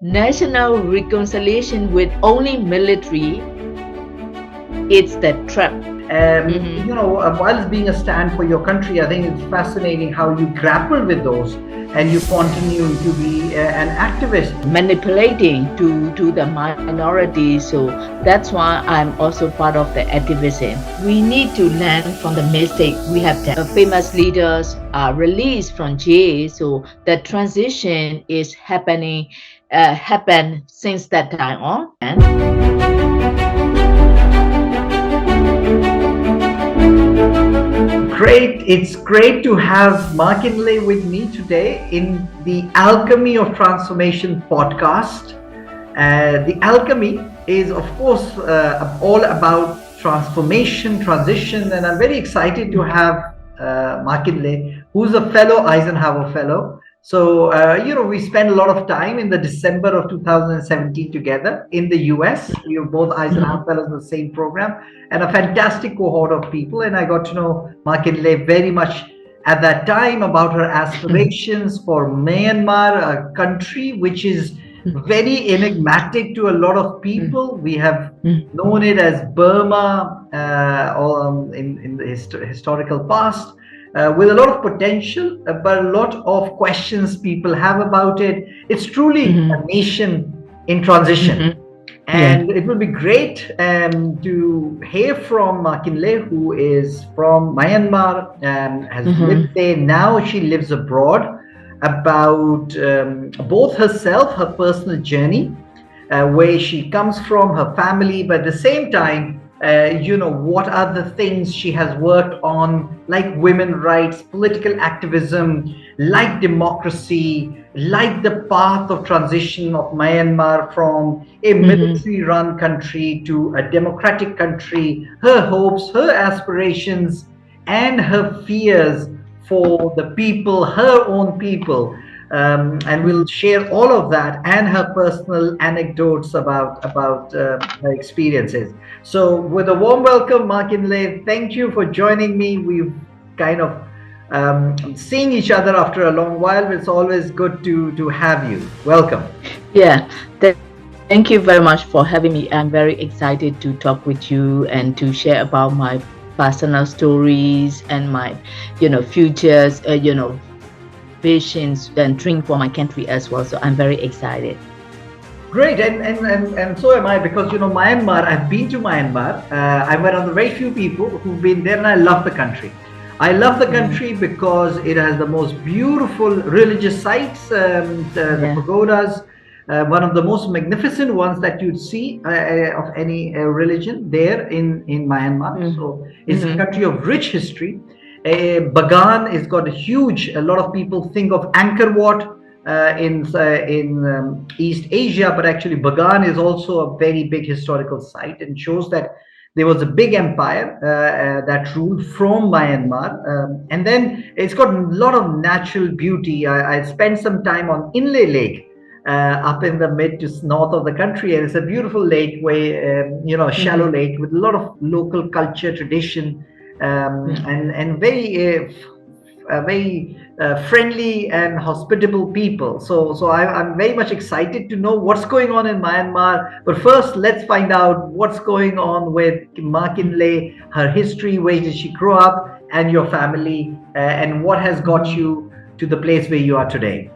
national reconciliation with only military, it's the trap. You know, while being a stand for your country, I think it's fascinating how you grapple with those and you continue to be an activist. Manipulating to the minority. So that's why I'm also part of the activism. We need to learn from the mistake we have done. Famous leaders are released from jail, so the transition is happened since that time on. Great. It's great to have Mark Inlay with me today in the Alchemy of Transformation podcast. The Alchemy is, of course, all about transformation, transition, and I'm very excited to have Mark Inlay, who's a fellow Eisenhower Fellow. So, you know, we spent a lot of time in the December of 2017 together in the US. We were both Eisenhower Fellows in the same program, and a fantastic cohort of people. And I got to know Mark Inlay very much at that time about her aspirations for Myanmar, a country which is very enigmatic to a lot of people. We have known it as Burma in the historical past. With a lot of potential, but a lot of questions people have about it. It's truly a nation in transition. And it will be great to hear from Mark Inlay, who is from Myanmar and has lived there. Now she lives abroad, about both herself, her personal journey, where she comes from, her family, but at the same time, you know, what are the things she has worked on, like women's rights, political activism, like democracy, like the path of transition of Myanmar from a military-run country to a democratic country, her hopes, her aspirations, and her fears for the people, her own people. And we'll share all of that and her personal anecdotes about her experiences. So with a warm welcome, Mark Inlay, thank you for joining me. We've kind of seeing each other after a long while. It's always good to have you. Welcome. Yeah, thank you very much for having me. I'm very excited to talk with you and to share about my personal stories and my, you know, futures, you know, visions and dream for my country as well. So I'm very excited. Great, and so am I, because, you know, Myanmar, I've been to Myanmar. I'm one of the very few people who've been there, and I love the country. I love the country because it has the most beautiful religious sites, the pagodas, one of the most magnificent ones that you'd see of any religion there in Myanmar. So it's a country of rich history. Bagan has got a lot of people think of Angkor Wat in East Asia, but actually Bagan is also a very big historical site and shows that there was a big empire that ruled from Myanmar. And then it's got a lot of natural beauty. I spent some time on Inle Lake up in the mid to north of the country, and it's a beautiful lake where, you know, a shallow lake with a lot of local culture, tradition, and very friendly and hospitable people. So I'm very much excited to know what's going on in Myanmar. But first, let's find out what's going on with Mark Inlay, her history, where did she grow up, and your family, and what has got you to the place where you are today.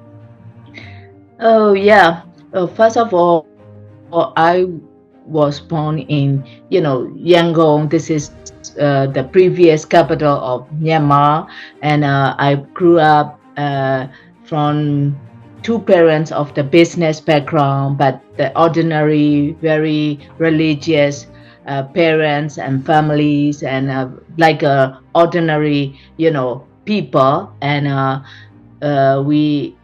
Oh yeah. First of all, I was born in, you know, Yangon. This is the previous capital of Myanmar, and I grew up from two parents of the business background, but the ordinary, very religious parents and families, and like ordinary, you know, people. And we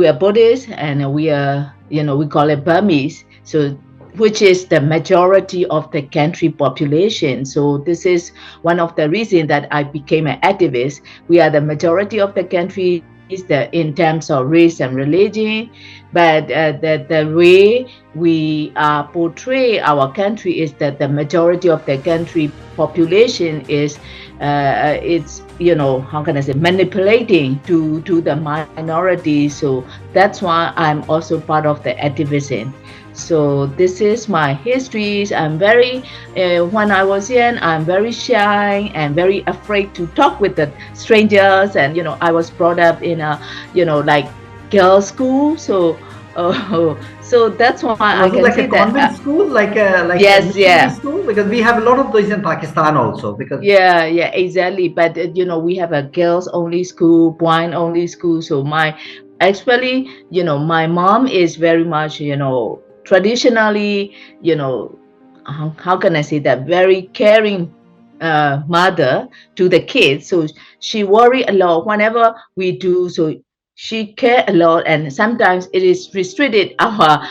are Buddhist, and we are, you know, we call it Burmese. So which is the majority of the country population. So this is one of the reasons that I became an activist. We are the majority of the country in terms of race and religion. but the way we portray our country is that the majority of the country population is it's, how can I say, manipulating to the minority. So that's why I'm also part of the activism. So this is my history. I'm very, when I was young, I'm very shy and very afraid to talk with the strangers. And, I was brought up in a, like girls' school. So, so that's why I Was it can like say a that. convent school, like a Yes, missionary yeah. school? Because we have a lot of those in Pakistan also. Because Yeah, yeah, exactly. But we have a girls only school, boy only school. So actually, my mom is very much, traditionally, how can I say that, very caring mother to the kids. So she worry a lot whenever we do. So she care a lot, and sometimes it is restricted our,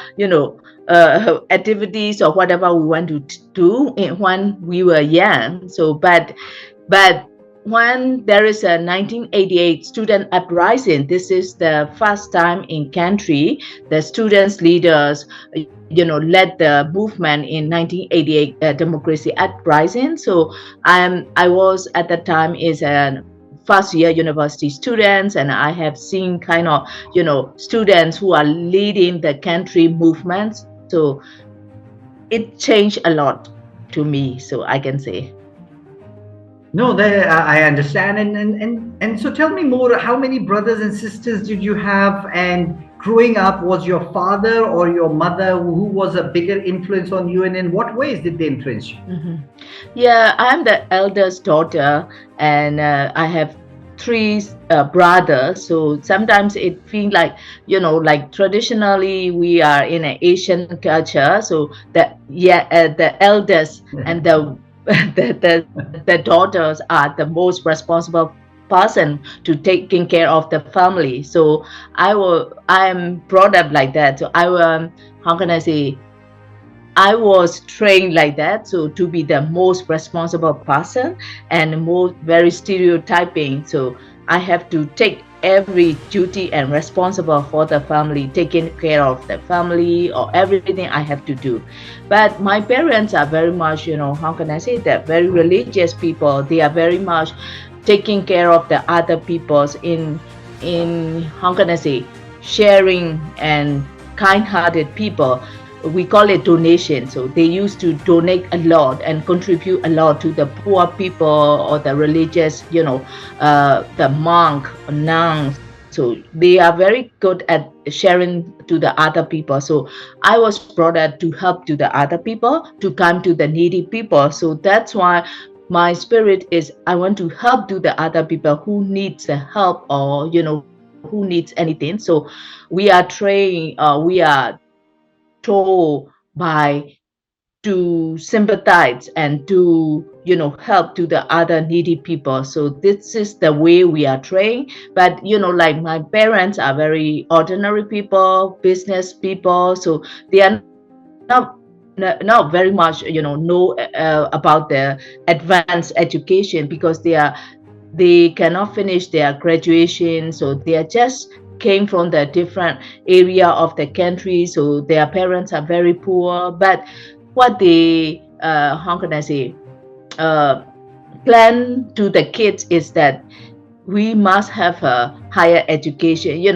activities or whatever we want to do when we were young. So, but when there is a 1988 student uprising, this is the first time in country the students leaders, led the movement in 1988 democracy uprising. So I was at the time is a first year university students, and I have seen kind of, students who are leading the country movement. So it changed a lot to me, so I can say. no, I understand. And so tell me more. How many brothers and sisters did you have? And growing up, was your father or your mother who was a bigger influence on you? And in what ways did they influence you? Mhm. Yeah, I'm the eldest daughter, and I have three brothers. So sometimes it feels like, like traditionally we are in an Asian culture. So the eldest and the the daughters are the most responsible person to taking care of the family. So I'm brought up like that. So how can I say, I was trained like that, so to be the most responsible person and most very stereotyping. So I have to take every duty and responsible for the family, taking care of the family or everything I have to do. But my parents are very much, how can I say that, very religious people. They are very much taking care of the other people's in how can I say, sharing and kind-hearted people. We call it donation. So they used to donate a lot and contribute a lot to the poor people or the religious, the monk, nuns. So they are very good at sharing to the other people. So I was brought up to help to the other people, to come to the needy people. So that's why my spirit is I want to help to the other people who needs the help, or who needs anything. So we are trained, we are told by to sympathize and to help to the other needy people. So this is the way we are trained. But like my parents are very ordinary people, business people. So they are not very much know about the advanced education, because they cannot finish their graduation. So they are just came from the different area of the country. So their parents are very poor. But what they how can I say, uh, plan to the kids is that we must have a higher education,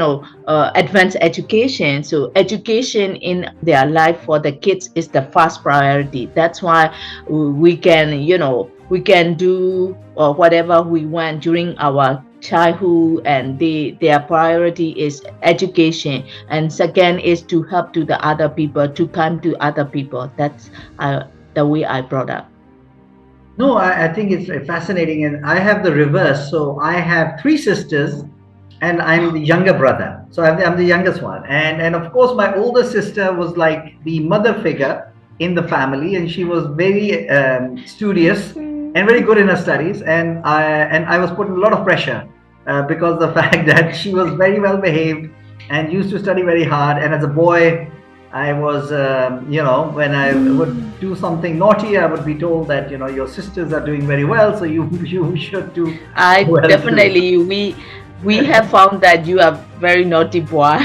advanced education. So education in their life for the kids is the first priority. That's why we can do whatever we want during our childhood, and their priority is education, and second is to help to the other people, to come to other people. That's the way I brought up. No, I think it's fascinating. And I have the reverse. So I have three sisters, and I'm the younger brother. So I'm the youngest one. And of course, my older sister was like the mother figure in the family, and she was very studious and very good in her studies. And I was put in a lot of pressure because the fact that she was very well behaved and used to study very hard. And as a boy, I was, when I would do something naughty, I would be told that, your sisters are doing very well, so you should do I well too. definitely we we have found that you are very naughty boy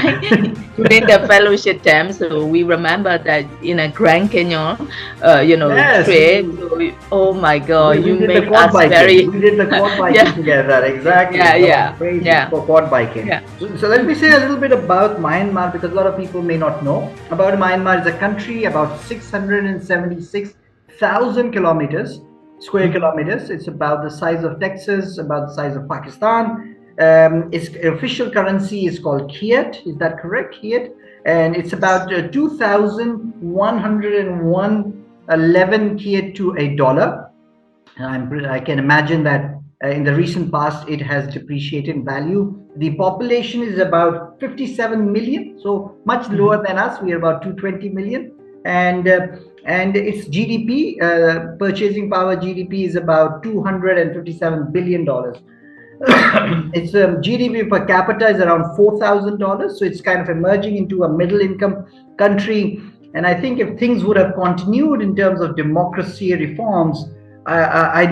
during the fellowship term. So we remember that in a Grand Canyon, Yes, trip. So oh my God, we you did the make quad us biking. very We did the quad biking yeah, together. Exactly. yeah, That was yeah, crazy yeah, for quad biking. yeah. So let me say a little bit about Myanmar because a lot of people may not know about Myanmar. Is a country about 676,000 kilometers, square Mhm. kilometers. It's about the size of Texas, about the size of Pakistan. Its official currency is called Kyat. Is that correct? Kyat. And it's about 2,101 11 kyat to a dollar. I can imagine that in the recent past it has depreciated in value. The population is about 57 million, so much lower Mhm. than us. We are about 220 million, and its GDP, purchasing power GDP, is about 257 billion dollars. Mhm. Its GDP per capita is around $4,000, so it's kind of emerging into a middle income country. And I think if things would have continued in terms of democracy reforms, I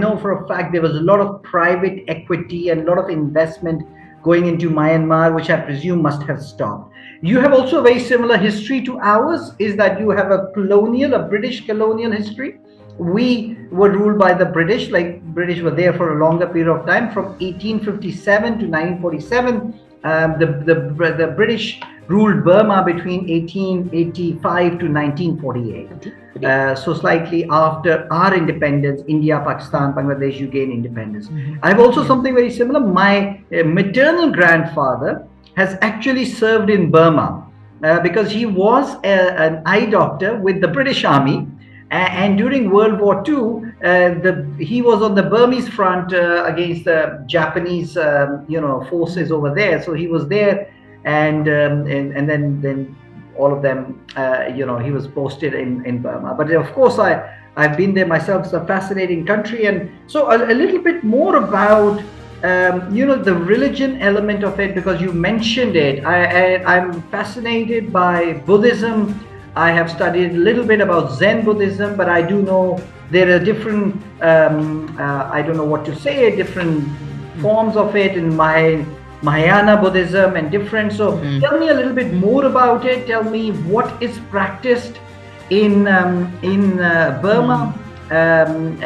know for a fact there was a lot of private equity and a lot of investment going into Myanmar, which I presume must have stopped. You have also a very similar history to ours, is that you have a British colonial history. We were ruled by the British, like British were there for a longer period of time, from 1857 to 1947. The British ruled Burma between 1885 to 1948. So slightly after our independence, India, Pakistan, Bangladesh, you gain independence. Mhm. I have also Yeah. something very similar. My maternal grandfather has actually served in Burma because he was an eye doctor with the British Army. And during World War II, he was on the Burmese front against the Japanese, forces over there. So he was there, and then all of them, he was posted in Burma. But of course, I've been there myself. It's a fascinating country, and so a little bit more about the religion element of it, because you mentioned it. I'm fascinated by Buddhism. I have studied a little bit about Zen Buddhism, but I do know there are different, I don't know what to say, different forms of it in Mahayana Buddhism and different. So Mhm. tell me a little bit more about it. Tell me what is practiced in Burma, Mhm.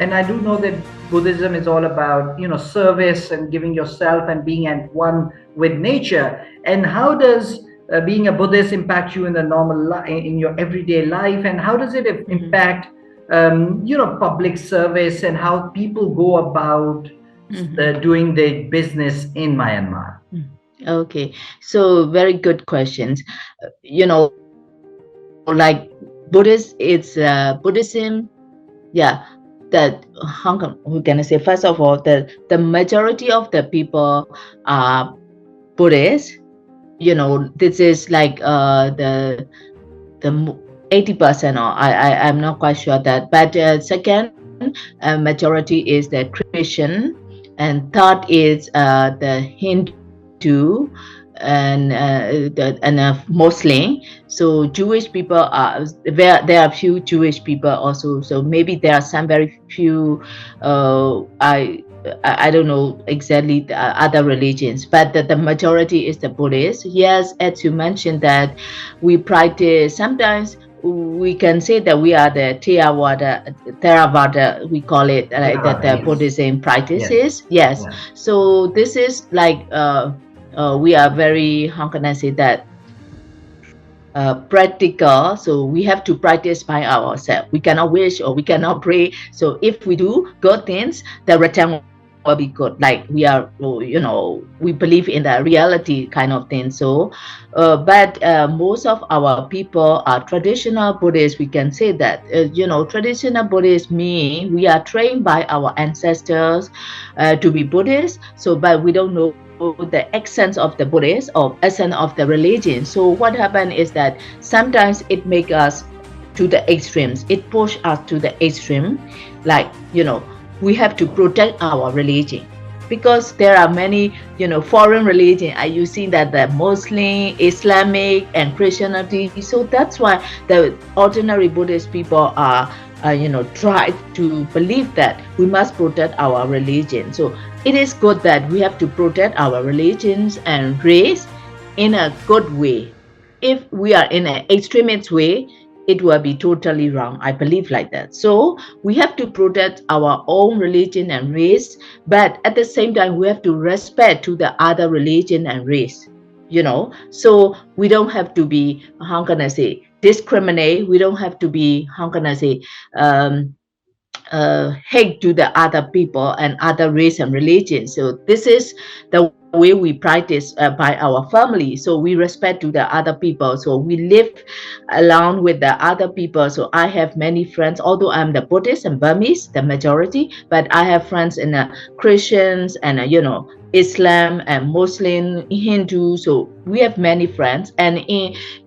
and I do know that Buddhism is all about service and giving yourself and being at one with nature. And how does being a Buddhist impact you in the in your everyday life, and how does it Mhm. impact public service and how people go about Mhm. doing their business in Myanmar? Mhm. Okay, so very good questions. Like Buddhism, yeah, that how can we gonna say, first of all, the majority of the people are Buddhists. This is like the 80%, or I'm not quite sure that. But second, majority is the Christian, and third is the Hindu, and Muslim. So Jewish people are there are few Jewish people also. So maybe there are some very few. I don't know exactly the other religions, but the majority is the Buddhist. Yes, as you mentioned that we practice sometimes. We can say that we are the Theravada, we call it, that Theravada, the yes. Buddhism Yes. practices. Yes. Yeah. So this is like we are very, how can I say that, practical. So we have to practice by ourselves. We cannot wish or we cannot pray. So if we do good things, the return will be good. Like we are, we believe in the reality kind of thing. So, but most of our people are traditional Buddhists. We can say that, traditional Buddhists mean we are trained by our ancestors to be Buddhists. So, but we don't know the essence of the Buddhist or essence of the religion. So what happened is that sometimes it make us to the extremes. It push us to the extreme. Like, we have to protect our religion because there are many, foreign religion. Are you seeing that the Muslim, Islamic, and Christianity? So that's why the ordinary Buddhist people are, try to believe that we must protect our religion. So it is good that we have to protect our religions and race in a good way. If we are in an extremist way, it will be totally wrong. I believe like that. So we have to protect our own religion and race, but at the same time, we have to respect to the other religion and race. So we don't have to be, how can I say, discriminate. We don't have to be, how can I say, um, hate to the other people and other race and religion. So this is the way we practice by our family. So we respect to the other people. So we live along with the other people. So I have many friends, although I'm the Buddhist and Burmese, the majority, but I have friends in Christians and Islam and Muslim, Hindu. So we have many friends. And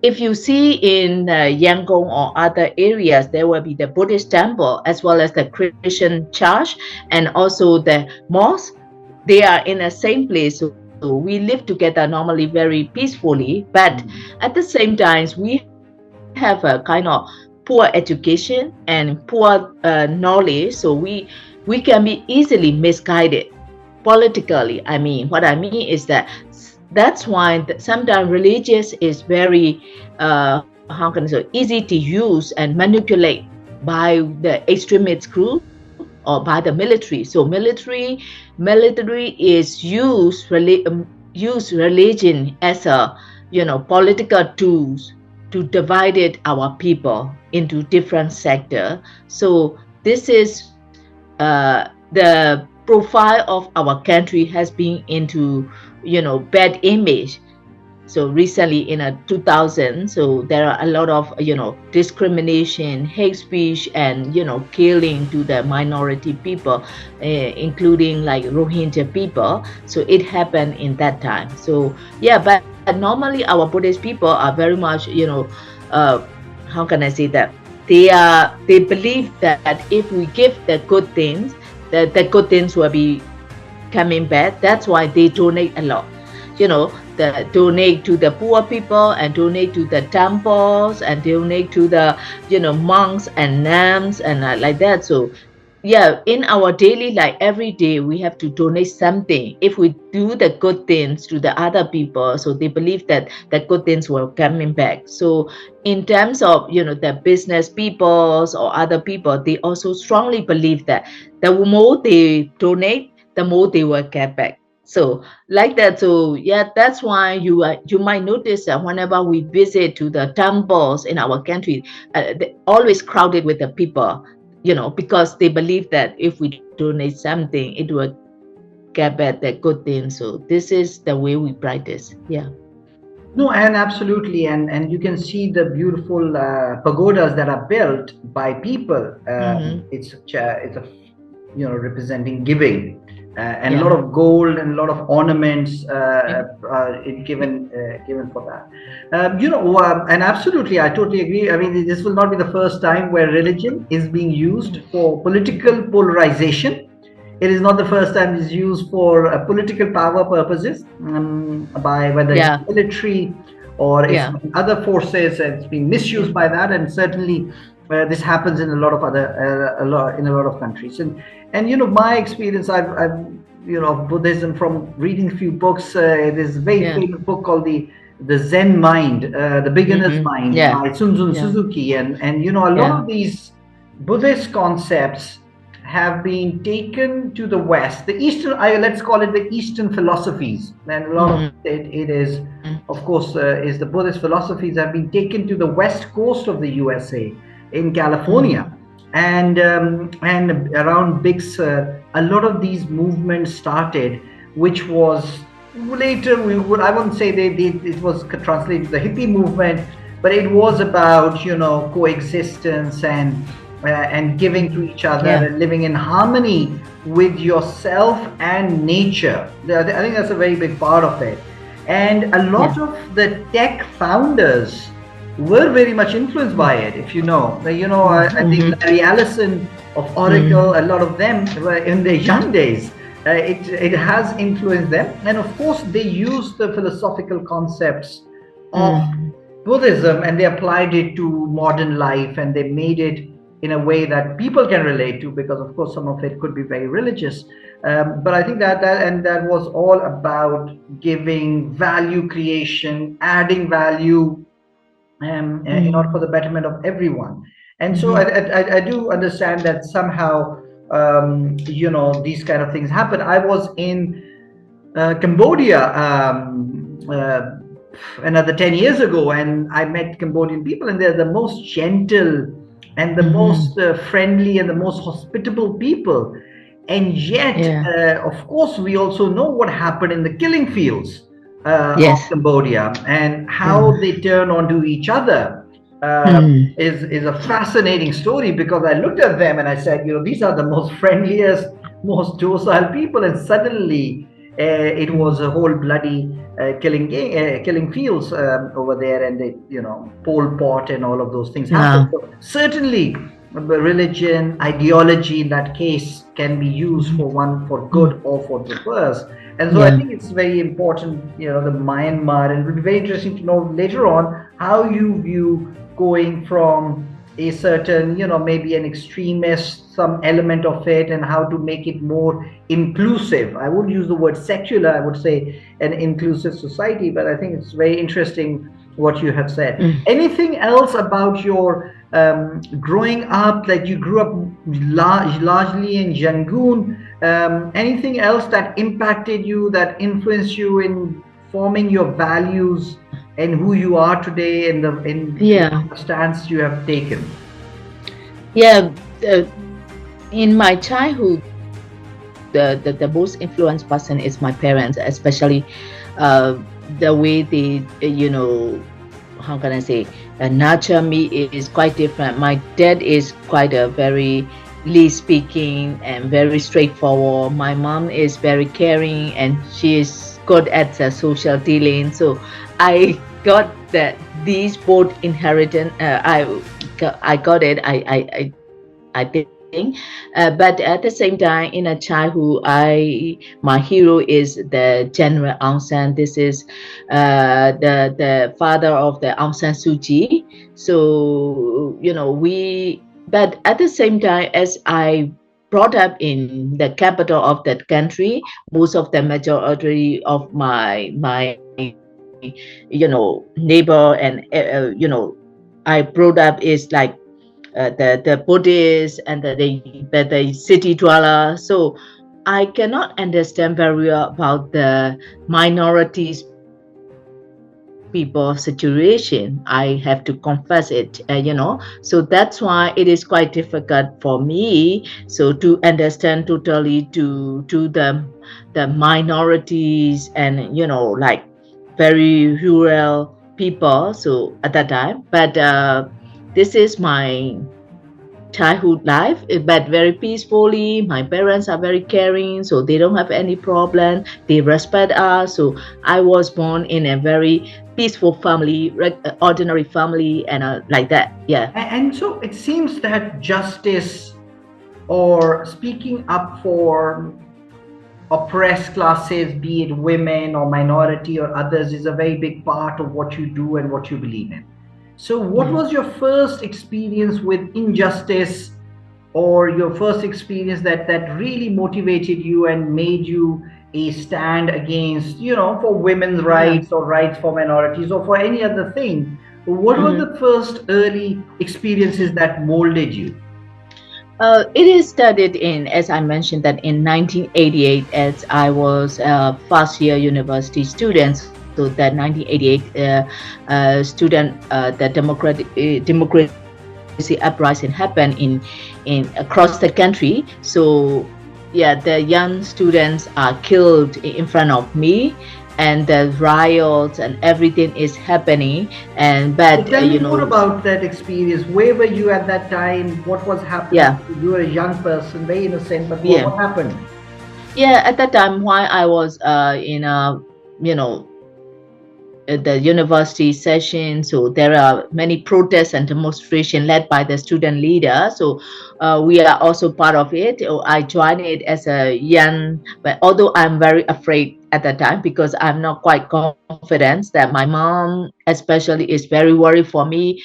if you see in Yangon or other areas, there will be the Buddhist temple as well as the Christian church and also the mosque. They are in the same place. So we live together normally very peacefully. But at the same time, we have a kind of poor education and poor knowledge. So we can be easily misguided politically. I mean, what I mean is that that's why sometimes religious is very how can I say, easy to use and manipulate by the extremist group or by the military. So military is use religion as a political tools to divide our people into different sector. So this is the profile of our country has been into bad image. So recently in 2000, so there are a lot of discrimination, hate speech, and killing to the minority people, including like Rohingya people. So it happened in that time. So yeah, but normally our Buddhist people are very much how can I say that, they believe that if we give the good things, that the good things will be coming back. That's why they donate a lot. Donate to the poor people and donate to the temples and donate to the monks and nuns and like that. So yeah, in our daily life, every day we have to donate something. If we do the good things to the other people, so they believe that the good things will coming back. So in terms of the business peoples or other people, they also strongly believe that the more they donate, the more they will get back. So like that. So yeah, that's why you might notice that whenever we visit to the temples in our country, they always crowded with the people, because they believe that if we donate something, it will get back the good thing. So this is the way we practice. Yeah. No, and absolutely, and you can see the beautiful pagodas that are built by people. It's a representing giving, and a lot of gold and a lot of ornaments given for that. And absolutely, I totally agree. I mean, this will not be the first time where religion is being used for political polarization. It is not the first time it's used for political power purposes, by whether it's military or it's other forces. It's been misused by that, and certainly this happens in a lot of countries. And my experience, I've of Buddhism from reading a few books. There's a very famous book called the Zen Mind, the Beginner's Mind by Suzuki, and a lot of these Buddhist concepts have been taken to the West, the Eastern, let's call it the Eastern philosophies, and a lot of it is, of course, is the Buddhist philosophies have been taken to the West Coast of the USA, in California, and around Big Sur. A lot of these movements started, which was later I wouldn't say it was translated to the hippie movement, but it was about coexistence and giving to each other and living in harmony with yourself and nature. I think that's a very big part of it. And a lot of the tech founders were very much influenced by it. If I think Larry Ellison of Oracle, a lot of them were in their young days. It has influenced them, and of course they used the philosophical concepts of Buddhism and they applied it to modern life, and they made it in a way that people can relate to, because of course some of it could be very religious. But I think that was all about giving value creation, adding value, in order for the betterment of everyone. And so I do understand that somehow, these kind of things happen. I was in Cambodia another 10 years ago, and I met Cambodian people, and they're the most gentle and the most friendly and the most hospitable people. And yet, Yeah. of course, we also know what happened in the killing fields of Yes. Cambodia, and how Yeah. they turn onto each other. Mm. Is a fascinating story, because I looked at them and I said, these are the most friendliest, most docile people, and suddenly it was a whole bloody killing fields over there, and they, Pol Pot and all of those things happen. Yeah. So certainly, religion, ideology in that case can be used for one, for good or for the worse. And so I Yeah. think it's very important, the Myanmar, and it would be very interesting to know later on how you view going from a certain, maybe an extremist, some element of it, and how to make it more inclusive. I would use the word secular, I would say an inclusive society, but I think it's very interesting what you have said. Mm. Anything else about your growing up, that you grew up largely in Yangon? Anything else that impacted you, that influenced you in forming your values and who you are today, and Yeah. the stance you have taken? Yeah. Uh, in my childhood, the most influenced person is my parents, especially uh, the way they, how can I say, nurture me is quite different. My dad is quite a very least speaking and very straightforward. My mom is very caring and she is good at the social dealing. So I got that these both inheritance. I got it. I think. But at the same time, in a childhood, my hero is the General Aung San. This is the father of the Aung San Suu Kyi. So but at the same time, as I brought up in the capital of that country, most of the majority of my neighbor and I brought up is like the Buddhists and the city dweller. So I cannot understand very well about the minorities people situation. I have to confess it, So that's why it is quite difficult for me so to understand totally to the minorities and like very rural people. So at that time, but this is my childhood life, but very peacefully. My parents are very caring, so they don't have any problem. They respect us. So I was born in a very peaceful family, ordinary family, and like that. Yeah. And so it seems that justice, or speaking up for oppressed classes, be it women or minority or others, is a very big part of what you do and what you believe in. So, what Yeah. was your first experience with injustice, or your first experience that really motivated you and made you a stand against, for women's Yeah. rights or rights for minorities or for any other thing? What were Mhm. the first early experiences that molded you? It is studied in, as I mentioned, that in 1988, as I was a first year university student. So that 1988 student, the democracy uprising happened in across the country. So yeah, the young students are killed in front of me, and the riots and everything is happening. And So but tell me more about that experience. Where were you at that time? What was happening? yeah, You were a young person, very innocent, but what yeah. happened? Yeah, at that time, while I was in a you know the university session, so there are many protests and demonstration led by the student leader. So we are also part of it. I joined it as a young, but although I'm very afraid at the time because I'm not quite confident that my mom especially is very worried for me.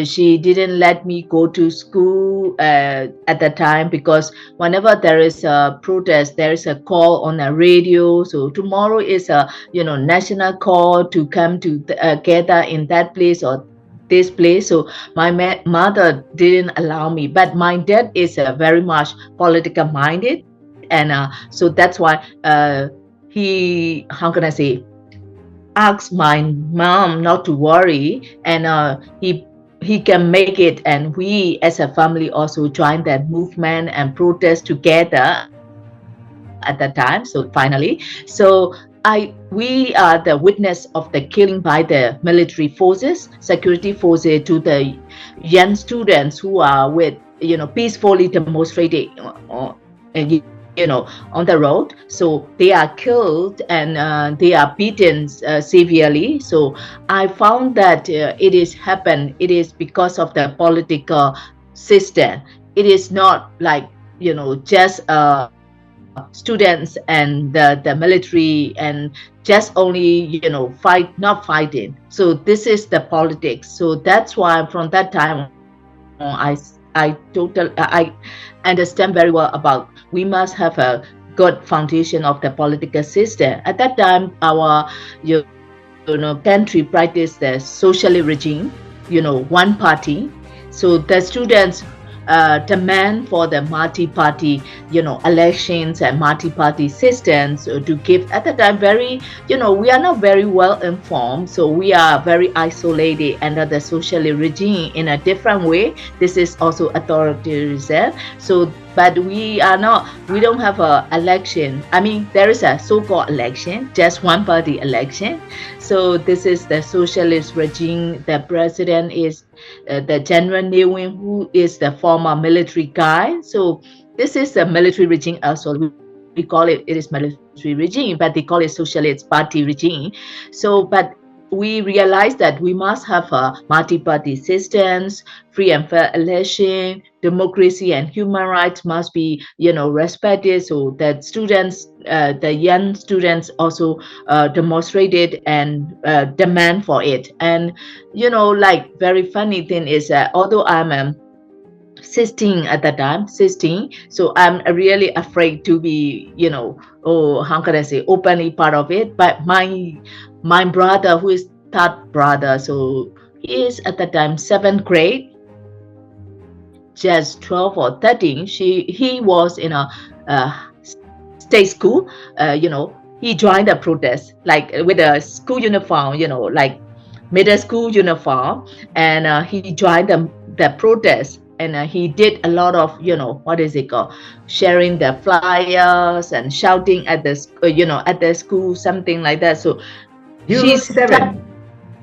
She didn't let me go to school at the time because whenever there is a protest, there is a call on a radio. So tomorrow is a national call to come to gather in that place or this place. So my mother didn't allow me, but my dad is very much political minded, and so that's why he, how can I say, asked my mom not to worry, and he can make it, and we as a family also joined that movement and protest together at that time. So finally, we are the witness of the killing by the military forces, security forces, to the young students who are with peacefully demonstrating on the road. So they are killed, and they are beaten severely. So I found that it is happened. It is because of the political system. It is not like just students and the military and just only not fighting. So this is the politics. So that's why from that time on, I understand very well about we must have a good foundation of the political system. At that time, our country practiced the socialist regime, one party. So the students demand for the multi-party, elections and multi-party systems to give. At the time, very, we are not very well informed, so we are very isolated under the socialist regime in a different way. This is also authoritarianism. So, but we don't have a election. I mean, there is a so-called election, just one party election. So this is the socialist regime. The president is the General Nguyen, who is the former military guy. So this is the military regime also. We call it is military regime, but they call it socialist party regime. So, but we realized that we must have a multi-party systems, free and fair election, democracy and human rights must be, respected. So that students, the young students also demonstrated and demand for it. And, like very funny thing is that although I'm 16 at that time, 16. So I'm really afraid to be, oh, how can I say, openly part of it. But my brother, who is third brother, so he is at the time 7th grade, just 12 or 13. He was in a state school. He joined the protest like with a school uniform, like middle school uniform, and he joined the protest. And he did a lot of, what is it called, sharing the flyers and shouting at the, at the school, something like that. So He was she's 7.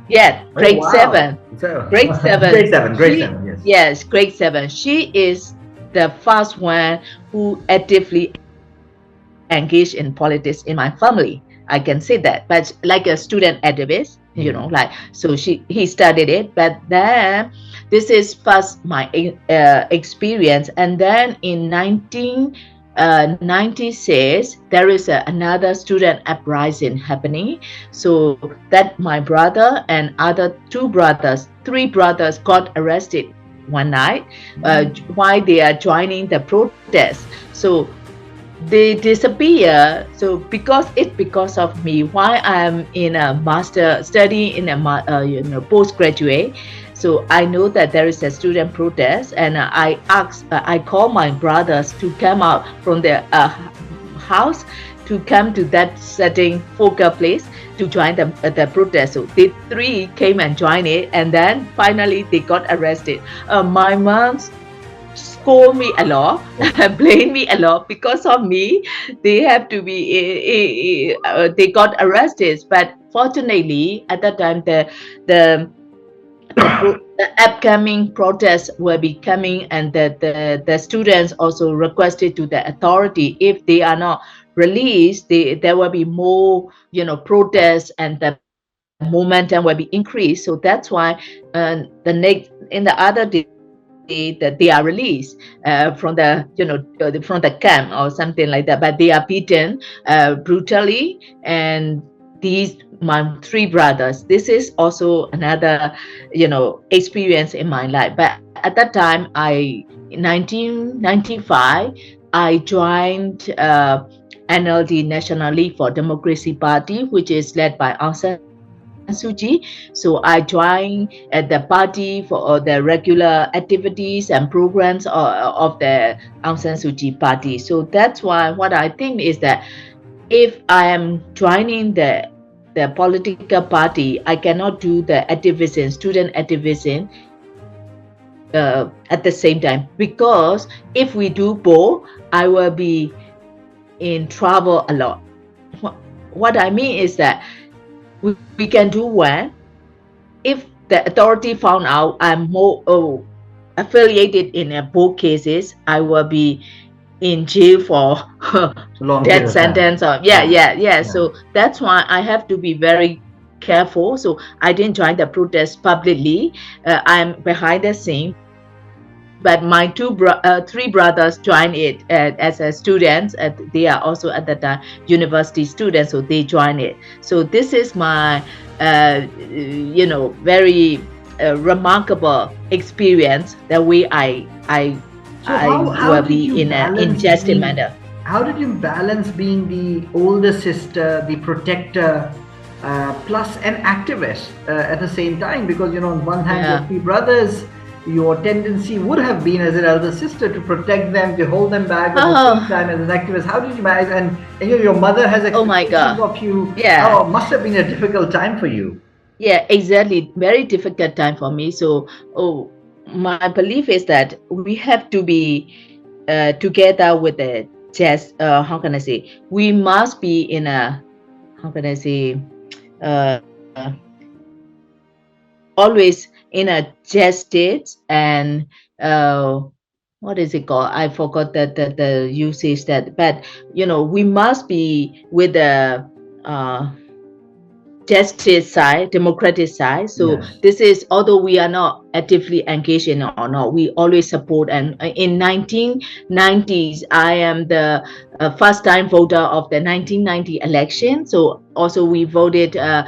yeah, Oh, grade wow. 7. So, Grade 7. grade 7, yes. Yes, grade 7. She is the first one who actively engaged in politics in my family. I can say that. But like a student activist, like, so he studied it. But then this is first my experience. And then in 1996, there is another student uprising happening. So that my brother and other three brothers got arrested one night while they are joining the protest. So they disappear. So because of me, why I'm in a master study in a postgraduate. So I know that there is a student protest, and I call my brothers to come out from their house to come to that setting focal place to join the protest. So they three came and joined it, and then finally they got arrested. My mom scold me a lot, blame me a lot because of me. They have to be they got arrested. But fortunately, at that time, the upcoming protests will be coming, and the students also requested to the authority if they are not released, there will be more protests, and the momentum will be increased. So that's why the next in the other day, that they are released from the from the camp or something like that, but they are beaten brutally. And these my three brothers, this is also another experience in my life. But at that time, in 1995, I joined NLD, National League for Democracy Party, which is led by Aung San Suu Kyi. So I joined at the party for the regular activities and programs of the Aung San Suu Kyi party. So that's why what I think is that if I am joining the political party, I cannot do the activism, student activism at the same time, because if we do both, I will be in trouble a lot. What I mean is that we can do one. If the authority found out I'm more affiliated in both cases, I will be in jail for death sentence. Or yeah. So that's why I have to be very careful. So I didn't join the protest publicly. I'm behind the scene, but my three brothers joined it as a students. They are also at that time university students, so they joined it. So this is my very remarkable experience. The way I will be in an injustice manner. How did you balance being the older sister, the protector, plus an activist at the same time? Because on one hand, your three brothers, your tendency would have been as an elder sister to protect them, to hold them back. At the same time, as an activist, how did you manage? And your mother has expectations of you. Oh, must have been a difficult time for you. Yeah, exactly. Very difficult time for me. So, my belief is that we have to be together with the just how can I say, we must be in a, how can I say, always in a just state. And what is it called? I forgot the usage that, but we must be with the justice side, democratic side. So this is, although we are not actively engaged in it or not, we always support. And in 1990s, I am the first time voter of the 1990 election. So also we voted to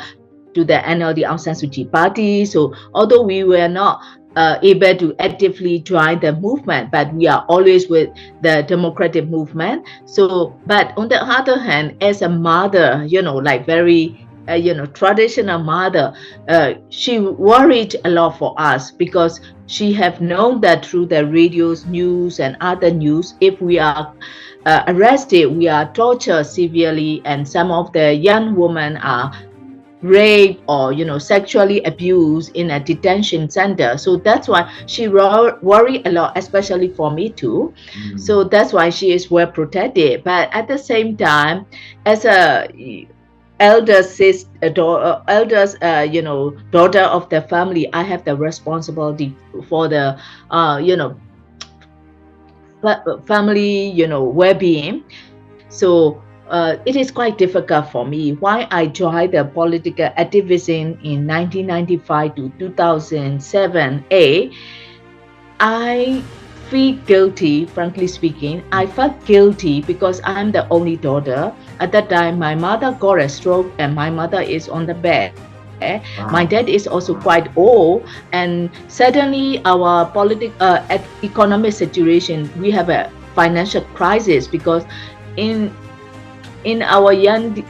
the NLD Aung San Suu Kyi party. So although we were not able to actively join the movement, but we are always with the democratic movement. So, but on the other hand, as a mother, like very traditional mother, she worried a lot for us, because she have known that through the radios, news and other news, if we are arrested, we are tortured severely, and some of the young women are raped or sexually abused in a detention center. So that's why she worry a lot, especially for me too. So that's why she is well protected. But at the same time, as a eldest daughter of the family, I have the responsibility for the family well-being. So it is quite difficult for me. Why I joined the political activism in 1995 to 2007. I feel guilty, frankly speaking. I felt guilty because I'm the only daughter. At that time, my mother got a stroke and my mother is on the bed. Wow. My dad is also quite old, and suddenly our economic situation, we have a financial crisis, because in our young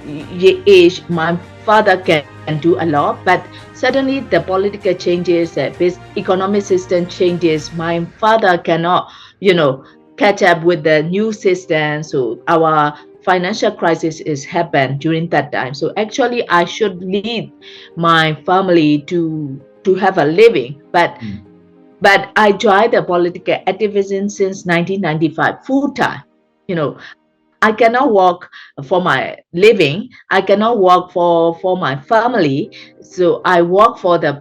age, my father can do a lot, but suddenly the political changes, the economic system changes. My father cannot, catch up with the new system. So our financial crisis is happened during that time. So actually, I should lead my family to have a living, but I joined the political activism since 1995 full time. I cannot work for my living. I cannot work for my family. So I work for the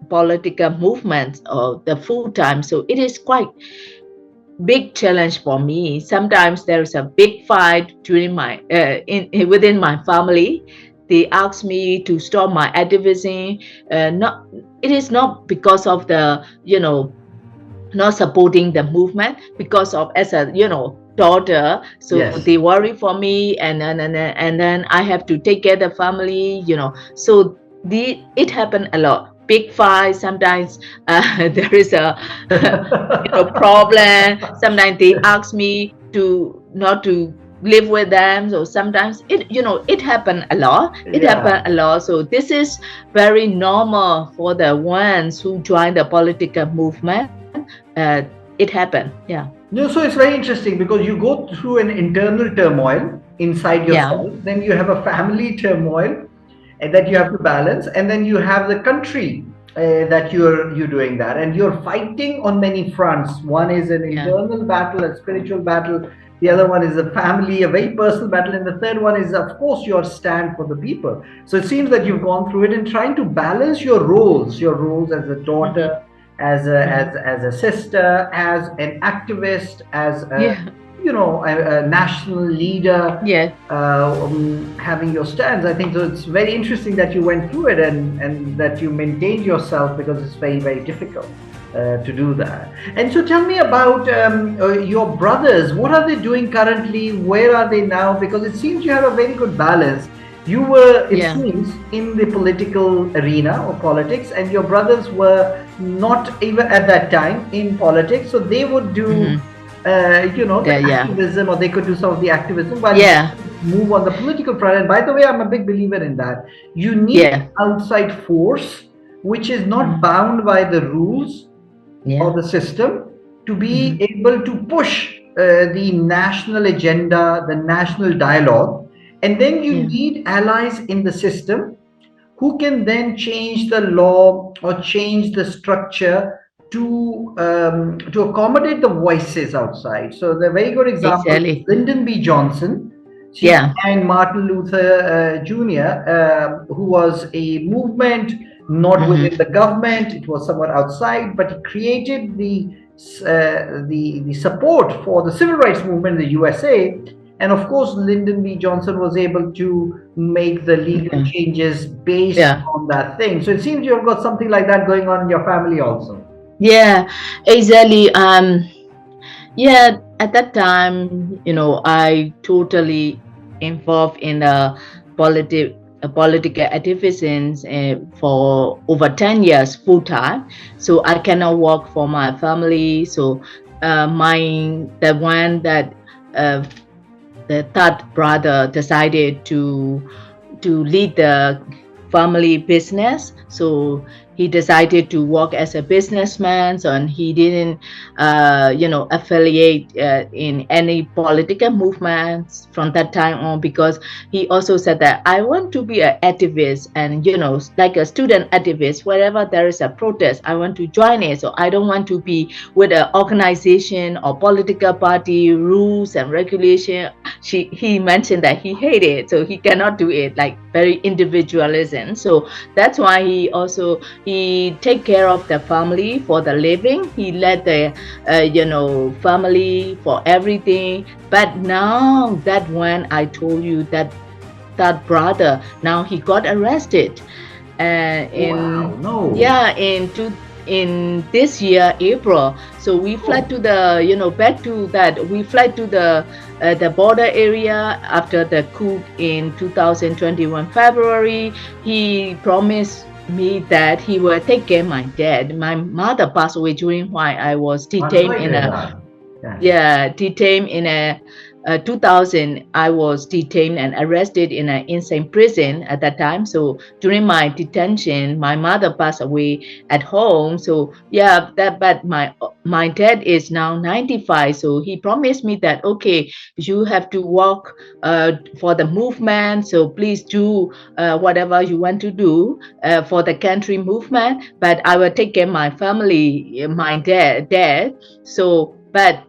political movement or the full time. So it is quite big challenge for me. Sometimes there is a big fight during my within my family. They ask me to stop my activism. It is not because of the not supporting the movement because of, as a daughter, so Yes. they worry for me, and then I have to take care of the family, so it happened a lot, big fight sometimes. There is a problem. Sometimes they ask me to not to live with them, so sometimes it happened a lot, Yeah. so this is very normal for the ones who join the political movement. It happened. Yeah. No, so it's very interesting because you go through an internal turmoil inside Yeah. yourself, then you have a family turmoil that you Yeah. have to balance, and then you have the country that you're doing that, and you're fighting on many fronts. One is an Yeah. internal battle, a spiritual battle. The other one is a family, a very personal battle, and the third one is, of course, your stand for the people. So it seems that you've gone through it and trying to balance your roles as a Hmm. daughter, as a Hmm. as a sister, as an activist, as a Yeah. a national leader, Yeah. having your stands. I think so. It's very interesting that you went through it, and that you maintained yourself, because it's very, very difficult to do that. And so, tell me about your brothers. What are they doing currently? Where are they now? Because it seems you have a very good balance. You were, it Yeah. seems, in the political arena or politics, and your brothers were not even at that time in politics. So they would do, Hmm. the Yeah. activism, or they could do some of the activism while you Yeah. move on the political front. And by the way, I'm a big believer in that. You need Yeah. outside force which is not Mm. bound by the rules or Yeah. the system, to be Hmm. able to push the national agenda, the national dialogue. And then you Yeah. need allies in the system who can then change the law or change the structure to accommodate the voices outside. So the very good example is Exactly. Lyndon B. Johnson. See, Yeah. and Martin Luther Jr., who was a movement not within Hmm. the government; it was somewhere outside, but he created the support for the civil rights movement in the USA. And of course, Lyndon B. Johnson was able to make the legal Yeah. changes based Yeah. on that thing. So it seems you've got something like that going on in your family also. Yeah. Exactly. Yeah. At that time, I totally involved in political activism for over 10 years full time. So I cannot work for my family. So the one that uh, the third brother decided to lead the family business. So he decided to work as a businessman, so, and he didn't, affiliate in any political movements from that time on, because he also said that I want to be an activist, and like a student activist, wherever there is a protest, I want to join it. So I don't want to be with an organization or political party rules and regulation. He mentioned that he hated it, so he cannot do it, like very individualism. So that's why he take care of the family for the living. He led the family for everything. But now that when I told you that brother, now he got arrested, and Wow, no. in this year April. So we fled Oh, to the back to that, we fled to the border area after the coup in 2021 February. He promised me that he will take care of my dad. My mother passed away during while I was I'm detained sorry to in hear a that. Yes. yeah, detained in a 2000. I was detained and arrested in an insane prison at that time. So during my detention, my mother passed away at home. So yeah, but my dad is now 95. So he promised me that, okay, you have to work for the movement. So please do whatever you want to do for the country movement. But I will take care of my family, my dad. So, but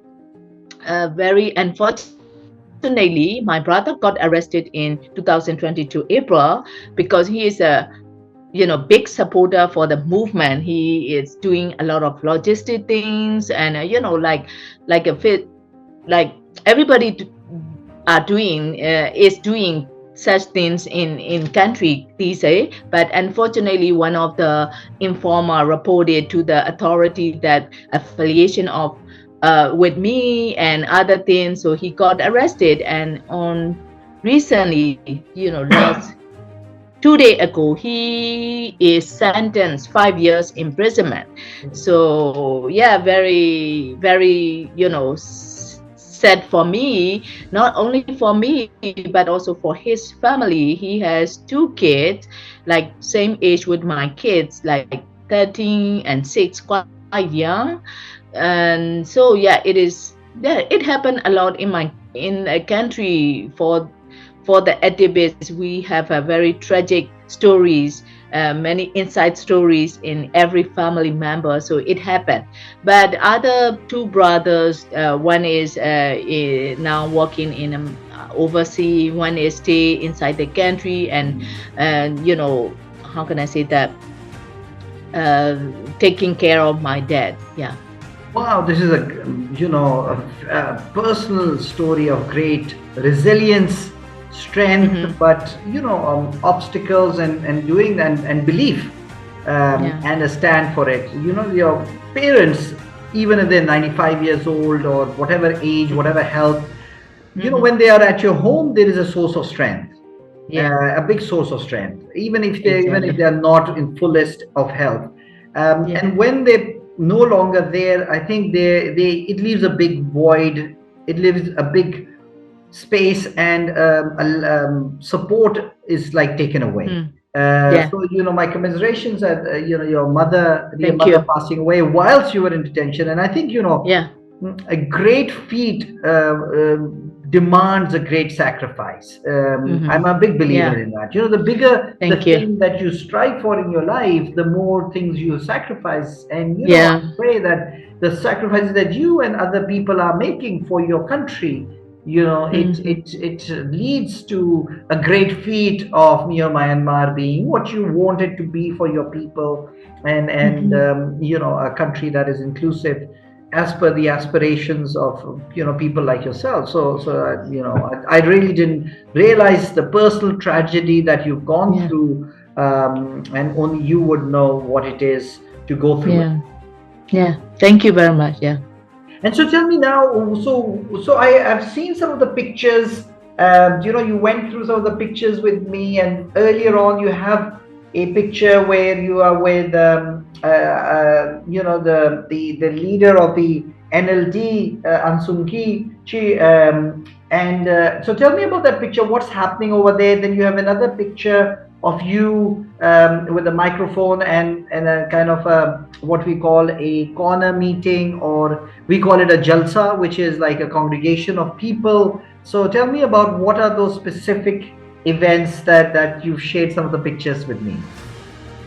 very unfortunately, my brother got arrested in 2022 April, because he is a big supporter for the movement. He is doing a lot of logistic things, and like a fit, like everybody are doing is doing such things in country these days. But unfortunately, one of the informer reported to the authority that affiliation of with me and other things, so he got arrested. And on recently, last 2 days ago, he is sentenced 5 years imprisonment. So yeah, very, very, sad for me, not only for me, but also for his family. He has 2 kids, like same age with my kids, like 13 and 6, quite young. And so yeah, it happened a lot in a country. For the activists, we have a very tragic stories, many inside stories in every family member. So it happened. But other two brothers, one is now working in overseas, one is stay inside the country, and how can I say that? Taking care of my dad. Yeah. Wow, this is a personal story of great resilience, strength, but obstacles and doing and belief, and a stand for it. Your parents, even if they're 95 years old or whatever age, whatever health, when they are at your home, there is a source of strength. A big source of strength, even if they are not in fullest of health. And when they no longer there, I think it leaves a big void. It leaves a big space, and support is like taken away. So my commiserations at your mother, passing away whilst you were in detention. And I think a great feat demands a great sacrifice. I'm a big believer in that. The bigger thing that you strive for in your life, the more things you sacrifice. And I pray that the sacrifices that you and other people are making for your country, it leads to a great feat of Myanmar being what you want it to be for your people, and a country that is inclusive as per the aspirations of people like yourself. So I really didn't realize the personal tragedy that you've gone through, and only you would know what it is to go through it. Thank you very much. And so tell me now, so I've seen some of the pictures. You went through some of the pictures with me, and earlier on you have a picture where you are with the leader of the NLD, Aung San Suu Kyi, and so tell me about that picture. What's happening over there? Then you have another picture of you with a microphone and a kind of what we call a corner meeting, or we call it a jalsa, which is like a congregation of people. So tell me about what are those specific events that you've shared some of the pictures with me.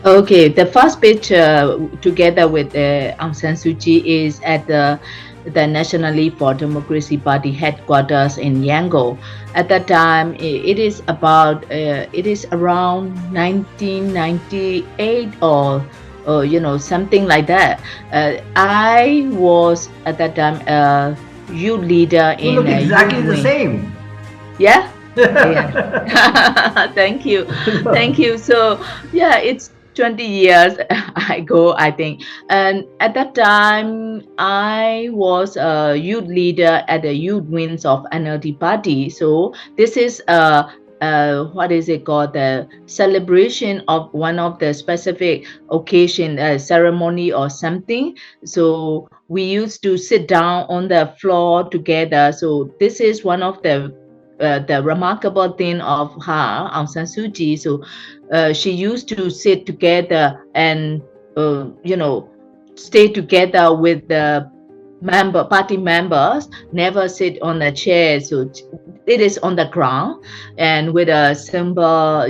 Okay, the first picture together with Aung San Suu Kyi is at the National League for Democracy Party headquarters in Yangon. At that time, it is around 1998 or something like that. I was at that time a youth leader in. You look exactly the same. Yeah. Thank you. So it's 20 years ago, I think. And at that time, I was a youth leader at the youth wings of NLD party. So this is what is it called? The celebration of one of the specific occasion, ceremony or something. So we used to sit down on the floor together. So this is one of the remarkable thing of her, Aung San Suu Kyi. So she used to sit together and stay together with the party members, never sit on a chair. So it is on the ground and with a simple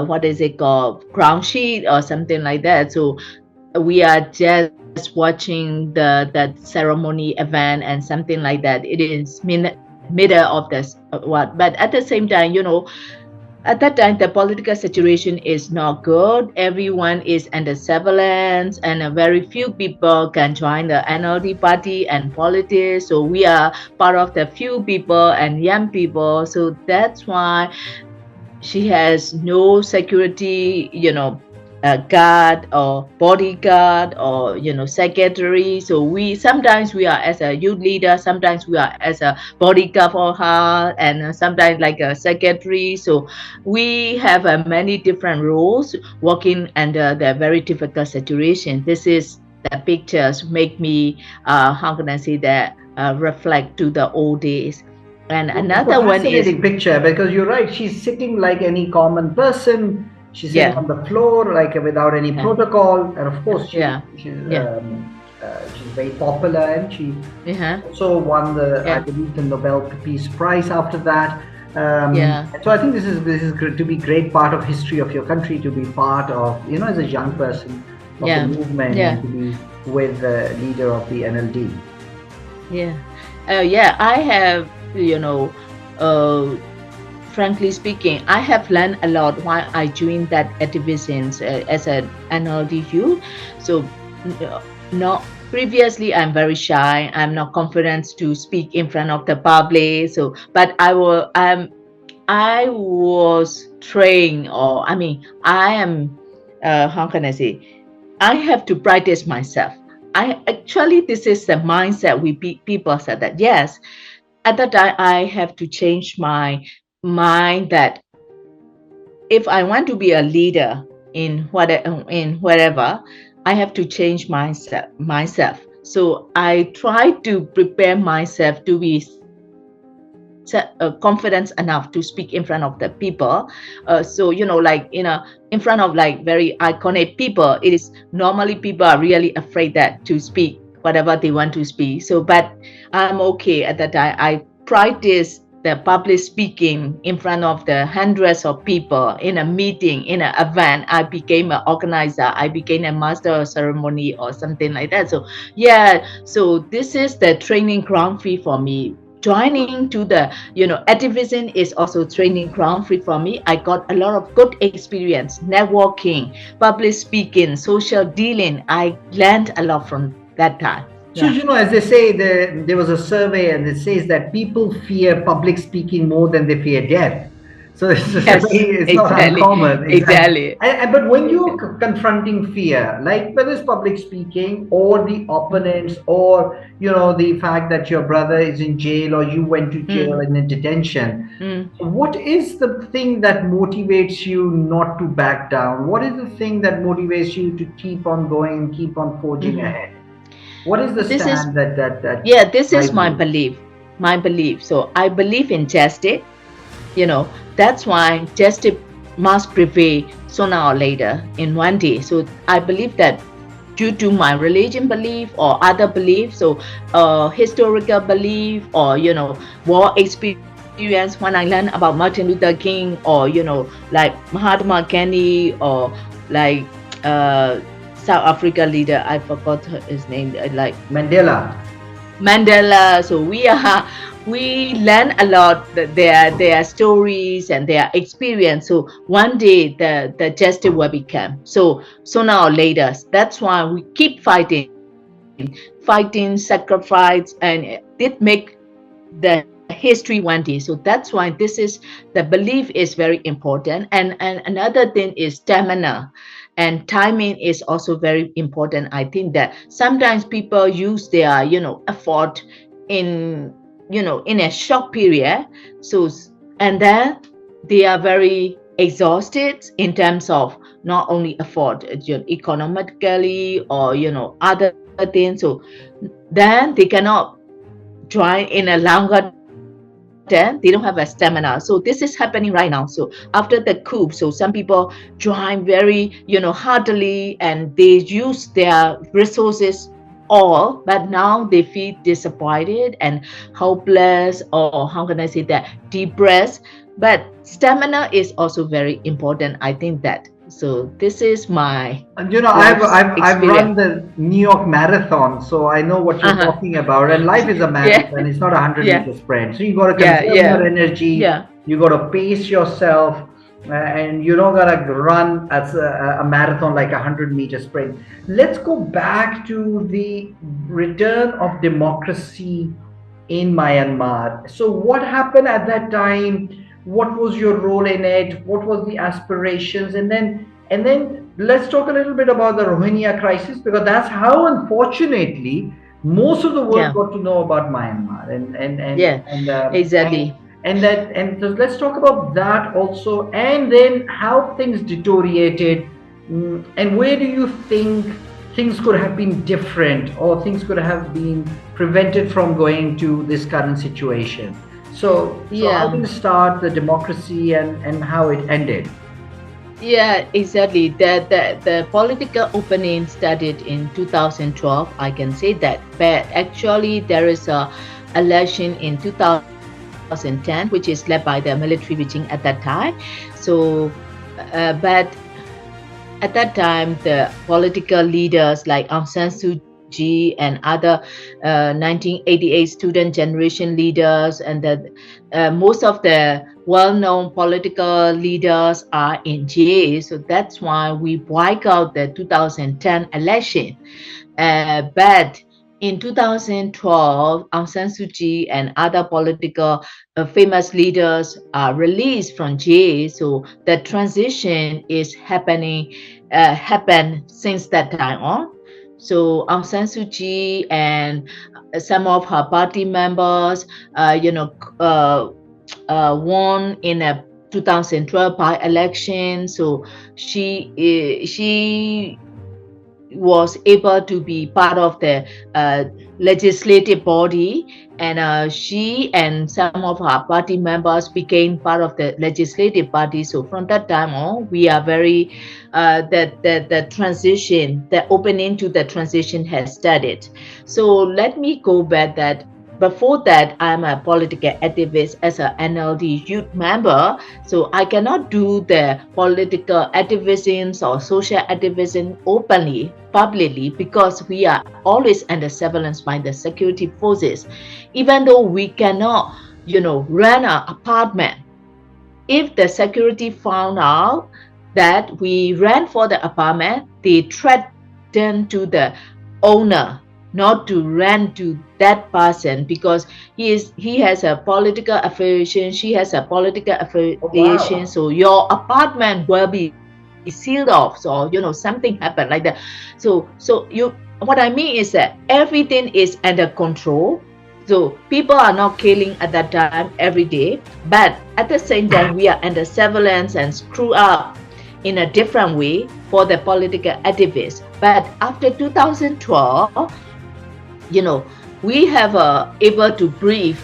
what is it called, ground sheet or something like that. So we are just watching that ceremony event and something like that. It is middle of this but at the same time, at that time, the political situation is not good. Everyone is under surveillance, and very few people can join the NLD party and politics. So we are part of the few people and young people. So that's why she has no security, guard or bodyguard or secretary. So we sometimes we are as a youth leader, sometimes we are as a bodyguard for her, and sometimes like a secretary. So we have many different roles working under the very difficult situation. This is the pictures make me how can I say that reflect to the old days. And It's a another one is, fascinating picture because you're right. She's sitting like any common person. She's sitting yeah, on the floor, like without any yeah, protocol. And of course, yeah, yeah, she's very popular, and she uh-huh, also won the, I yeah, believe, the Nobel Peace Prize after that. yeah, So I think this is to be great part of history of your country, to be part of, as a young person of the yeah, movement, yeah, and to be with the leader of the NLD. yeah. Yeah, I have, uh, frankly speaking, I have learned a lot while I joined that activism as an NLD youth. So, not previously, I'm very shy. I'm not confident to speak in front of the public. So, but I was trained, or I mean, I am, how can I say? I have to practice myself. I actually, this is the mindset people said that yes, at that time I have to change my mind that if I want to be a leader in wherever, I have to change myself. So I try to prepare myself to be confidence enough to speak in front of the people. So in front of like very iconic people, it is normally people are really afraid that to speak whatever they want to speak. So, but I'm okay at that time. I practice the public speaking in front of the hundreds of people in a meeting, in an event. I became an organizer. I became a master of ceremony or something like that. So yeah, so this is the training ground free for me. Joining to the activism is also training ground free for me. I got a lot of good experience, networking, public speaking, social dealing. I learned a lot from that time. So, Yeah. as they say, there was a survey and it says that people fear public speaking more than they fear death. So Yes, it's not exactly, uncommon, exactly. exactly. But when you're confronting fear, like whether it's public speaking or the opponents, or the fact that your brother is in jail or you went to jail and in detention, Mm. what is the thing that motivates you not to back down? What is the thing that motivates you to keep on going, keep on forging Mhm. ahead? What is the This is stand that Yeah, this is drives my you? belief. My belief. So I believe in justice. That's why justice must prevail sooner or later in one day. So I believe that due to my religion belief or other beliefs, so historical belief or war experience, when I learned about Martin Luther King or like Mahatma Gandhi or like South Africa leader, I forgot his name, like Mandela. Mandela. So we learn a lot their stories and their experience. So one day the justice will become. So sooner or later, that's why we keep fighting, sacrifice, and it make the history one day. So that's why this is the belief is very important. And another thing is stamina and timing is also very important. I think that sometimes people use their effort in in a short period. So and then they are very exhausted in terms of not only effort economically or other things. So then they cannot join in a longer term. They don't have a stamina. So this is happening right now. So after the coup, so some people join very heartily and they use their resources all, but now they feel disappointed and hopeless, or how can I say that, depressed. But stamina is also very important, I think that. So this is my And life I've run experience. the New York Marathon, so I know what you're Uh-huh. talking about. And life is a Yeah, marathon; it's not a hundred yeah, meter sprint. So you got to yeah, conserve your yeah, energy. yeah. You got to pace yourself. and you're not gonna run as a marathon like 100-meter sprint. Let's go back to the return of democracy in Myanmar. So, what happened at that time? What was your role in it? What was the aspirations? And then let's talk a little bit about the Rohingya crisis, because that's how, unfortunately, most of the world Yeah, got to know about Myanmar. yeah, exactly. And so let's talk about that also, and then how things deteriorated. And where do you think things could have been different, or things could have been prevented from going to this current situation? So how do Yeah. you start the democracy, and how it ended? Yeah, exactly. The political opening started in 2012. I can say that, but actually there is a election in 2010, which is led by the military regime at that time. So, but at that time, the political leaders like Aung San Suu Kyi and other 1988 student generation leaders, and most of the well-known political leaders are in jail. So that's why we boycott the 2010 election. But in 2012, Aung San Suu Kyi and other political famous leaders are released from jail. So the transition is happened since that time on. So Aung San Suu Kyi and some of her party members, you know, won in a 2012 by-election. So she was able to be part of the legislative body, and she and some of her party members became part of the legislative body. So from that time on, we are very the transition, the opening to the transition has started. So let me go back that. Before that, I'm a political activist as an NLD youth member, so I cannot do the political activism or social activism openly, publicly, because we are always under surveillance by the security forces. Even though we cannot, rent an apartment, if the security found out that we rent for the apartment, they threaten to the owner not to rent to that person because he has a political affiliation, she has a political Oh, affiliation, wow. so your apartment will be sealed off. So something happened like that. So what I mean is that everything is under control. So people are not killing at that time every day, but at the same time we are under surveillance and screw up in a different way for the political activists. But after 2012, we have able to breathe,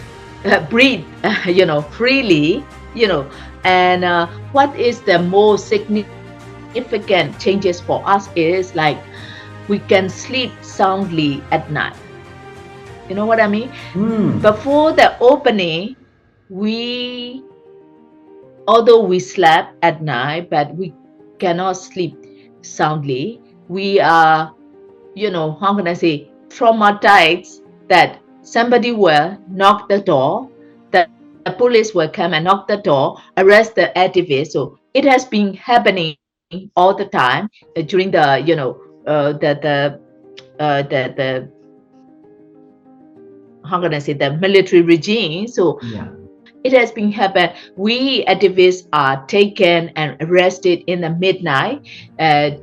freely, and what is the most significant changes for us is like we can sleep soundly at night. You know what I mean? Hmm. Before the opening, we, although we slept at night, but we cannot sleep soundly. We are, how can I say, traumatized that somebody will knock the door, the police will come and knock the door, arrest the activist. So it has been happening all the time during the, the how can I say, the military regime. So Yeah. it has been happened. We activists are taken and arrested in the midnight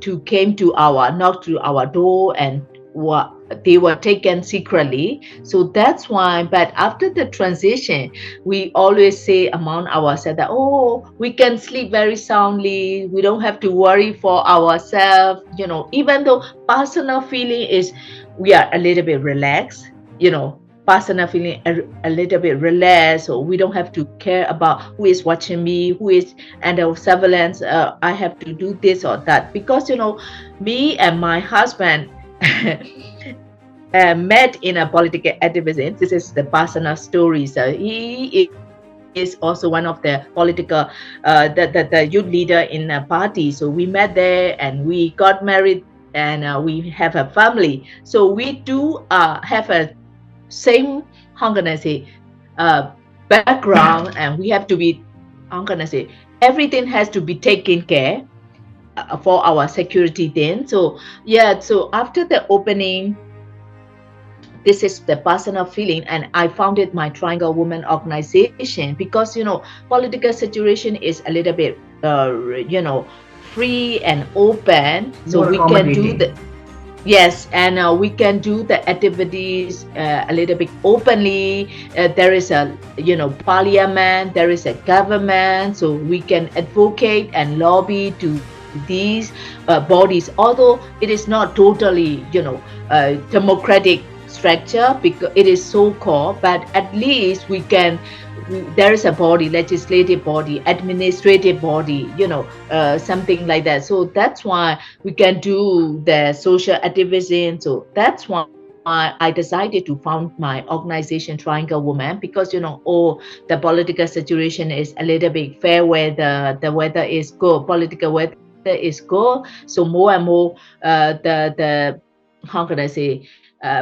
to came to our knock to our door and were they were taken secretly. So that's why. But after the transition, we always say among ourselves that, oh, we can sleep very soundly. We don't have to worry for ourselves. Even though personal feeling is we are a little bit relaxed. Personal feeling a little bit relaxed, so we don't have to care about who is watching me, who is under surveillance. I have to do this or that because me and my husband met in a political activism. This is the personal story. So he is also one of the political the youth leader in a party. So we met there and we got married, and we have a family. So we do have a same, how can I say, uh, background, and we have to be, how can I say, everything has to be taken care for our security then. So yeah, so after the opening, this is the personal feeling, and I founded my Triangle Women organization because political situation is a little bit free and open, so More we can do accommodating. the yes, and we can do the activities a little bit openly. There is a parliament, there is a government, so we can advocate and lobby to these bodies. Although it is not totally democratic structure because it is so called, but at least there is a body, legislative body, administrative body, something like that. So that's why we can do the social activism. So that's why I decided to found my organization Triangle Women, because the political situation is a little bit fair weather, the weather is good, political weather is good. So more and more the how can I say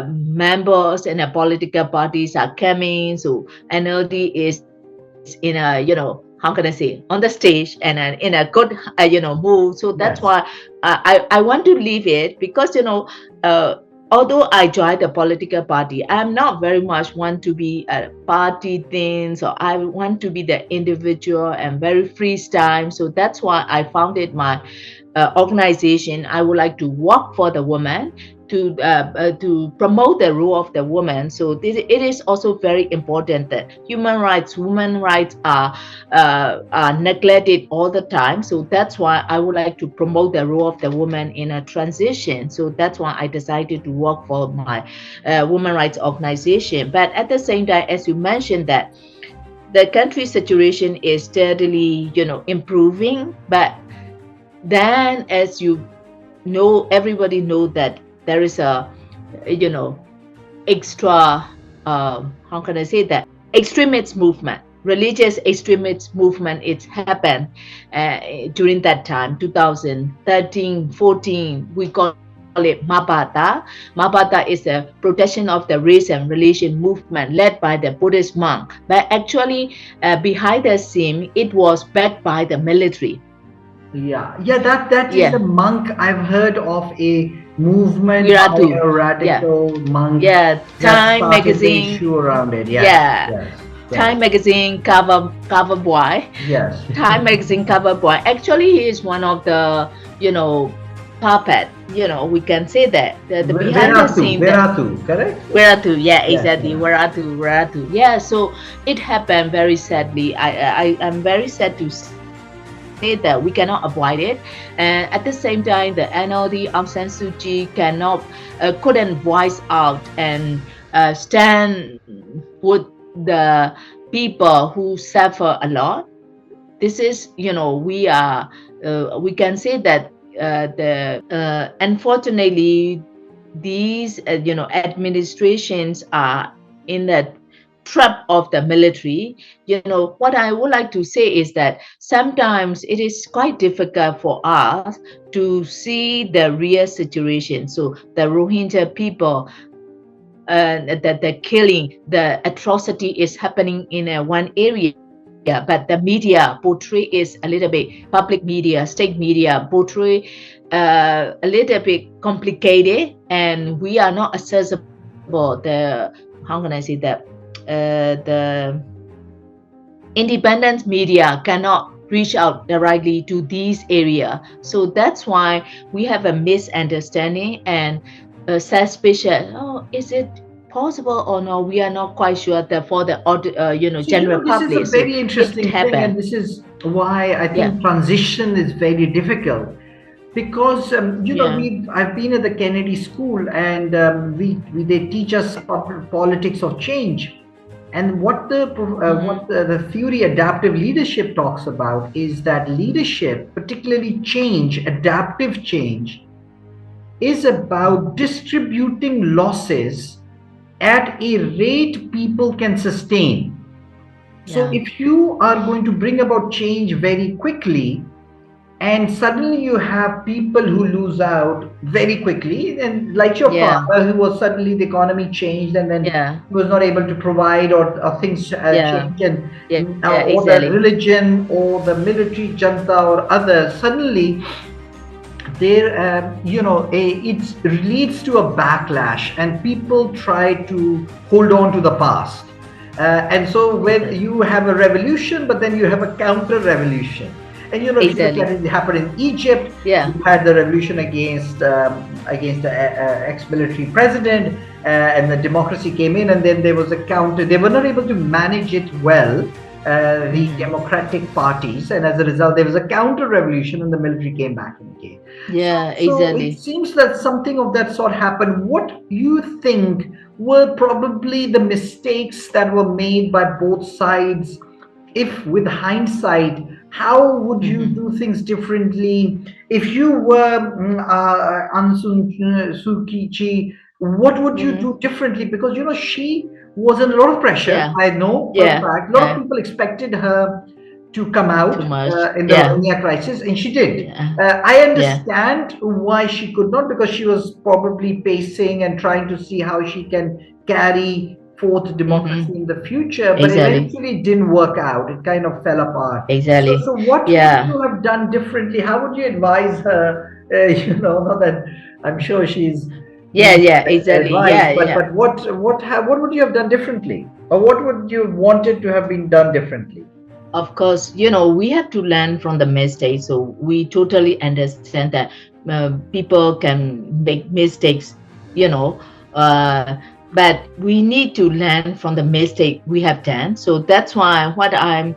members and the political parties are coming. So NLD is in a how can I say, on the stage and in a good mood. So that's why Yes. I want to leave it, because uh, although I joined the political party, I'm not very much want to be a party thing. So I want to be the individual and very freestyle. So that's why I founded my organization. I would like to work for the woman, to promote the role of the woman. So it is also very important that women rights are neglected all the time. So that's why I would like to promote the role of the woman in a transition. So that's why I decided to work for my women rights organization. But at the same time, as you mentioned, that the country situation is steadily improving. But then, as you know, everybody know that there is a you know extra how can I say that, extremist movement, religious extremist movement. It's happened during that time, 2013, 14. We call it Mabata. Mabata is a protection of the race and religion movement led by the Buddhist monk, but actually behind the scene it was backed by the military. Yeah, yeah, that is Yeah, a monk. I've heard of a movement by Viratu. a Yeah, radical monk yeah. that Time started the magazine. issue around it. Yes, Yeah, yes, yes, Time magazine cover boy. yes. Time magazine cover boy. Actually, he is one of the puppet. We can say that the behind the scene, that Veratu, correct? Weratu. Yeah, Yes, exactly. yes. Weratu. Yeah. So it happened very sadly. I'm very sad to say that we cannot avoid it. And at the same time, the NLD Aung San Suu Kyi couldn't voice out and stand with the people who suffer a lot. This is, we can say that unfortunately, these administrations are in the trap of the military. What I would like to say is that sometimes it is quite difficult for us to see the real situation. So the Rohingya people, the killing, the atrocity is happening in one area, but the media portray is a little bit, public media, state media portray a little bit complicated, and we are not accessible. How can I say that? The independent media cannot reach out directly to these areas. So that's why we have a misunderstanding and a suspicion. Oh, is it possible or no? We are not quite sure that for the So, general this is a public. So very it interesting thing, and happened. this is why I Yeah, think transition is very difficult. Because yeah. I've been at the Kennedy School, and we they teach us politics of change. And what Mm-hmm. the theory adaptive leadership talks about is that leadership, particularly change, adaptive change, is about distributing losses at a rate people can sustain. So Yeah. if you are going to bring about change very quickly, and suddenly you have people who lose out very quickly, and like your Yeah. father, who was suddenly the economy changed, and then Yeah. he was not able to provide, or things Yeah. change, and Yeah. Yeah. or the Exactly. religion or the military junta or others, suddenly there it leads to a backlash, and people try to hold on to the past, and so when Exactly. you have a revolution, but then you have a counter revolution. And if you look at Exactly. it, it happened in Egypt. Yeah. You had the revolution against the ex-military president, and the democracy came in, and then there was a counter. They were not able to manage it well, the Mm-hmm. democratic parties, and as a result, there was a counter revolution, and the military came back in again. Yeah. So it Exactly. seems that something of that sort happened. What you think were probably the mistakes that were made by both sides? If with hindsight, how would you Mm-hmm. do things differently? If you were Aung San Suu Kyi, what would you Mm-hmm. do differently? Because she was in a lot of pressure. Yeah. I know for a Yeah. fact. A lot of Yeah. people expected her to come out Too much. in the Yeah. Rohingya crisis, and she did. Yeah. I Yeah. understand why she could not, because she was probably pacing and trying to see how she can carry forth democracy Mm-hmm. in the future, but Exactly. eventually didn't work out. It kind of fell apart. So, Exactly. so what would Yeah. you have done differently? How would you advise her? Not that I'm sure she's Yeah. Yeah. Exactly. advised, Yeah. but Yeah. what would you have done differently, or what would you wanted to have been done differently? Of course, we have to learn from the mistakes. So we totally understand that people can make mistakes, you know, uh, but we need to learn from the mistake we have done. So that's why what I'm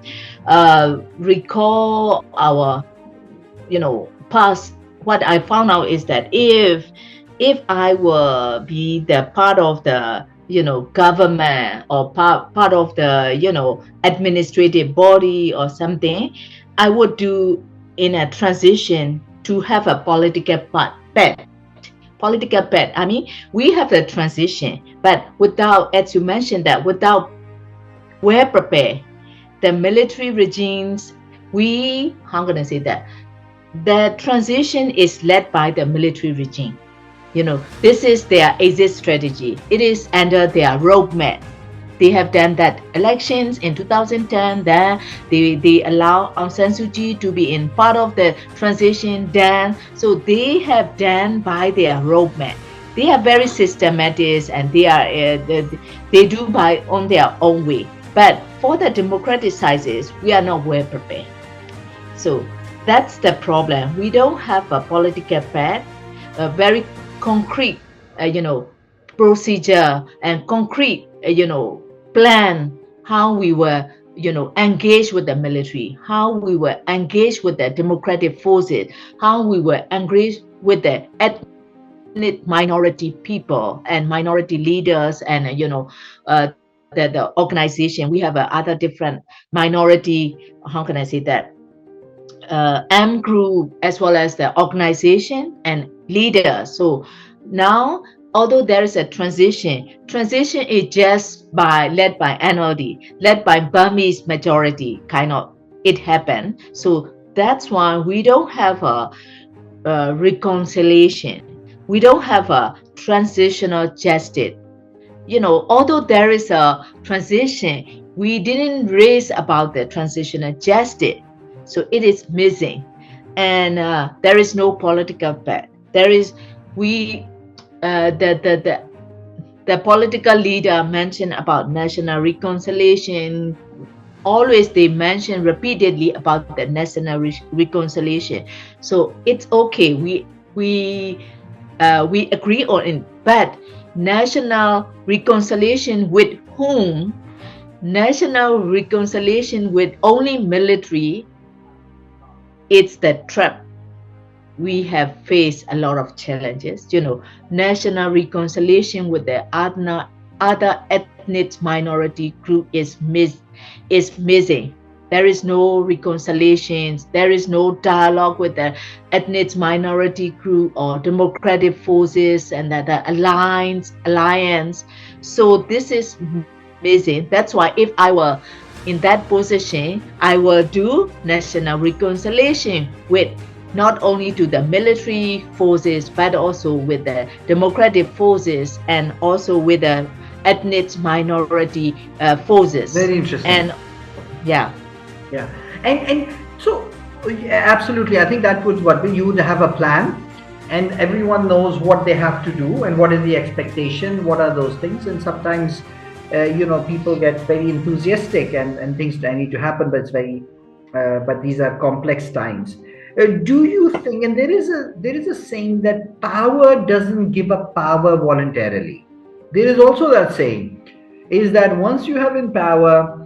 recall our, past. What I found out is that if I were be the part of the government, or part of the administrative body or something, I would do in a transition to have a political pet. I mean, we have a transition, but without, as you mentioned, that without we're prepared, the military regimes, we, how can I say that? The transition is led by the military regime. This is their exit strategy. It is under their roadmap. They have done that elections in 2010. Then they allow Aung San Suu Kyi to be in part of the transition. Then so they have done by their roadmap. They are very systematic, and they do by on their own way. But for the democratic sizes, we are not well prepared. So that's the problem. We don't have a political path, a very concrete, procedure, and concrete, plan how we were, engaged with the military, how we were engaged with the democratic forces, how we were engaged with the ethnic minority people and minority leaders, and the organization. We have other different minority. How can I say that? M group, as well as the organization and leaders. So now, although there is a transition is just led by NLD, led by Burmese majority, kind of it happened. So that's why we don't have a reconciliation. We don't have a transitional justice. Although there is a transition, we didn't raise about the transitional justice. So it is missing. And there is no political path. There is, we, the political leader mentioned about national reconciliation. Always they mention repeatedly about the national reconciliation. So it's okay. We agree on it, but national reconciliation with whom? National reconciliation with only military, it's the trap. We have faced a lot of challenges. National reconciliation with the other ethnic minority group is missing. There is no reconciliations. There is no dialogue with the ethnic minority group or democratic forces and the alliance. So this is missing. That's why if I were in that position, I will do national reconciliation with not only to the military forces, but also with the democratic forces and also with the ethnic minority forces. Very interesting. And yeah, Yeah, and so yeah, absolutely. I think that was what you would have a plan, and everyone knows what they have to do and what is the expectation. What are those things? And sometimes, people get very enthusiastic and things that need to happen, but it's very, but these are complex times. Do you think? And there is a saying that power doesn't give up power voluntarily. There is also that saying, is that once you have in power,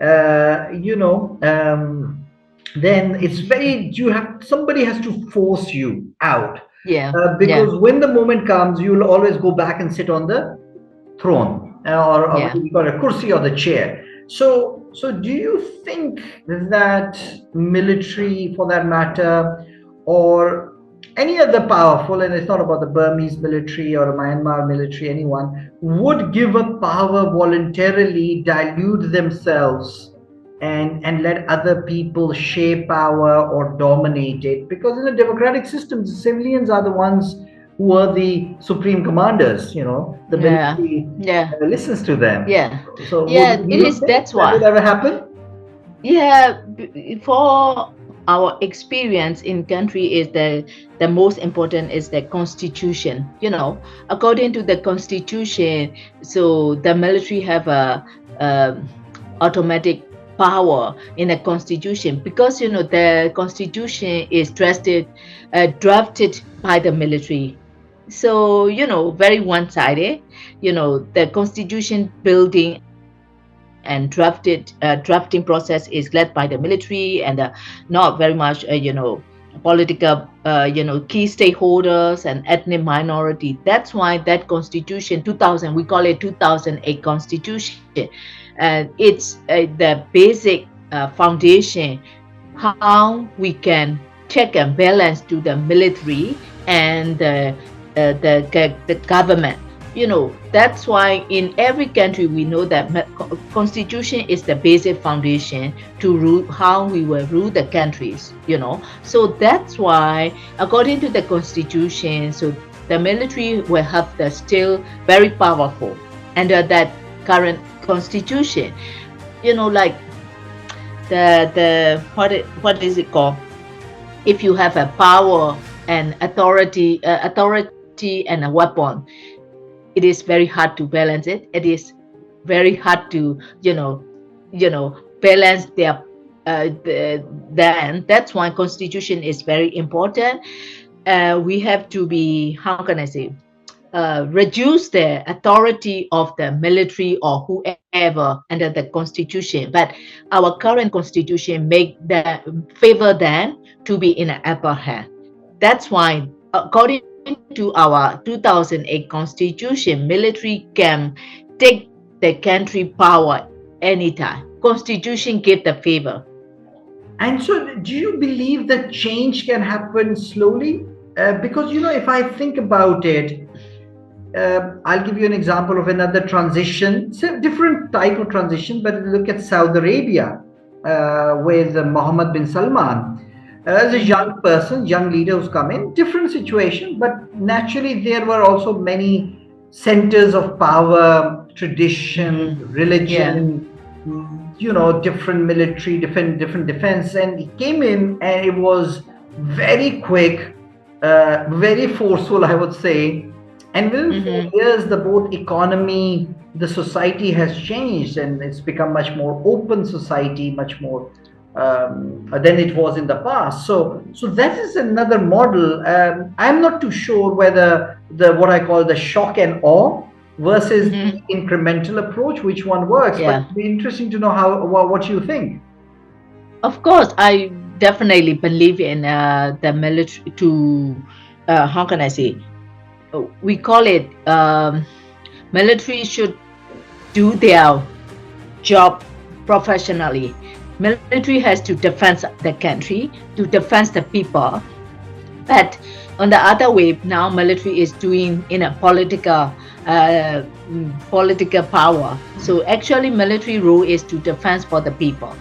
uh, you know, um, then it's very somebody has to force you out, yeah, yeah, because when the moment comes, you'll always go back and sit on the throne, or what yeah. do you call it, kursi, or the chair. So do you think that military, for that matter, or any other powerful, and it's not about the Burmese military or Myanmar military, anyone would give up power voluntarily, dilute themselves, and let other people shape power or dominate it? Because in a democratic system, the civilians are the ones who are the supreme commanders. The Yeah, military yeah, listens to them. yeah, So yeah. would It you is. think That's that why. would ever happen? Yeah, for our experience in country is the most important is the constitution. According to the constitution, so the military have a automatic power in the constitution, because the constitution is drafted by the military. So very one-sided. The constitution building and drafting process is led by the military, and not very much political key stakeholders and ethnic minority. That's why that constitution 2000, we call it 2008 constitution, it's the basic foundation how we can check and balance to the military and the government. That's why in every country we know that constitution is the basic foundation to rule how we will rule the countries. So that's why according to the constitution, so the military will have the still very powerful under that current constitution. Like the what is it called, if you have a power and authority and a weapon, it is very hard to balance it. It is very hard to balance then that's why constitution is very important. We have to be, how can I say, reduce the authority of the military or whoever under the constitution. But our current constitution make the favor them to be in an upper hand. That's why, according to our 2008 constitution, military can take the country power anytime. Constitution give the favor. And so, do you believe that change can happen slowly? Because if I think about it, I'll give you an example of another transition. It's a different type of transition, but look at Saudi Arabia, with Mohammed bin Salman. As a young person, young leader who's come in, different situation, but naturally there were also many centers of power, tradition, Yeah. religion, different military, different defense, and he came in, and it was very quick, very forceful, I would say. And within 4 years, the both economy, the society has changed, and it's become much more open society, much more than it was in the past. So that is another model. I'm not too sure whether the what I call the shock and awe versus the incremental approach, which one works. But Yeah. it'd be interesting to know what you think. Of course, I definitely believe in the military to, how can I say, we call it, military should do their job professionally. Military has to defend the country, to defend the people. But on the other way, now military is doing in a political power. So actually, military role is to defend for the people.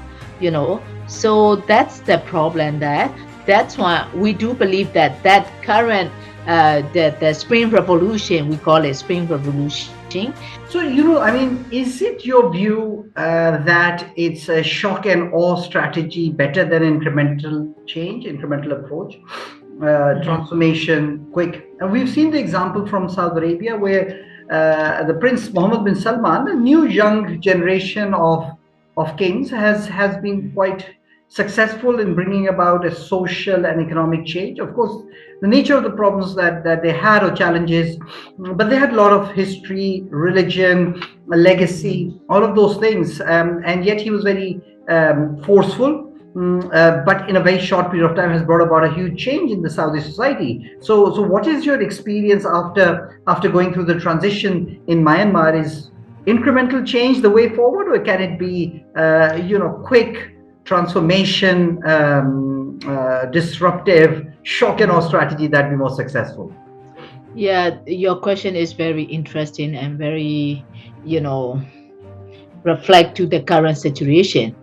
So that's the problem there. that's why we do believe that current the Spring Revolution, we call it Spring Revolution. So, I mean, is it your view that it's a shock and awe strategy better than incremental change, incremental approach, transformation, quick? And we've seen the example from Saudi Arabia where the Prince Mohammed bin Salman, a new young generation of kings, has been quite successful in bringing about a social and economic change. Of course, the nature of the problems that they had or challenges, but they had a lot of history, religion, legacy, all of those things, and yet he was very forceful. But in a very short period of time has brought about a huge change in the Saudi society. So what is your experience after going through the transition in Myanmar? Is incremental change the way forward, or can it be quick transformation, disruptive, shock and awe strategy that be more successful? Yeah, your question is very interesting and very, reflect to the current situation.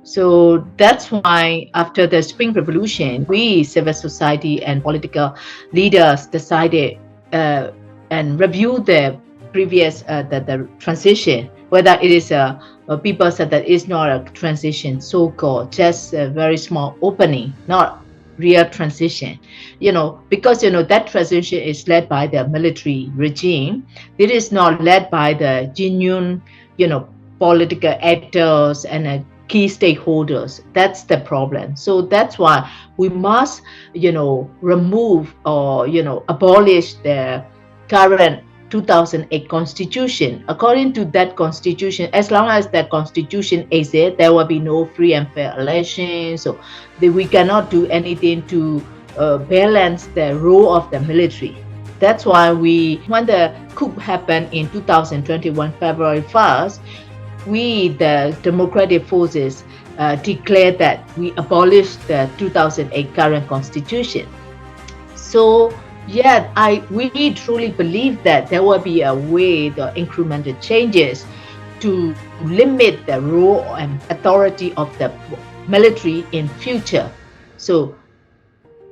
So that's why after the Spring Revolution, we, civil society and political leaders, decided and reviewed the previous the transition, whether it is people said that it's not a transition, so-called, just a very small opening, not real transition, because that transition is led by the military regime. It is not led by the genuine, political actors and key stakeholders. That's the problem. So that's why we must, remove or abolish the current 2008 constitution. According to that constitution, as long as that constitution exists, there will be no free and fair elections. So we cannot do anything to balance the role of the military. That's why when the coup happened in 2021, February 1st, we, the democratic forces, declared that we abolished the 2008 current constitution. So yeah, we truly believe that there will be a way, the incremental changes to limit the role and authority of the military in future. So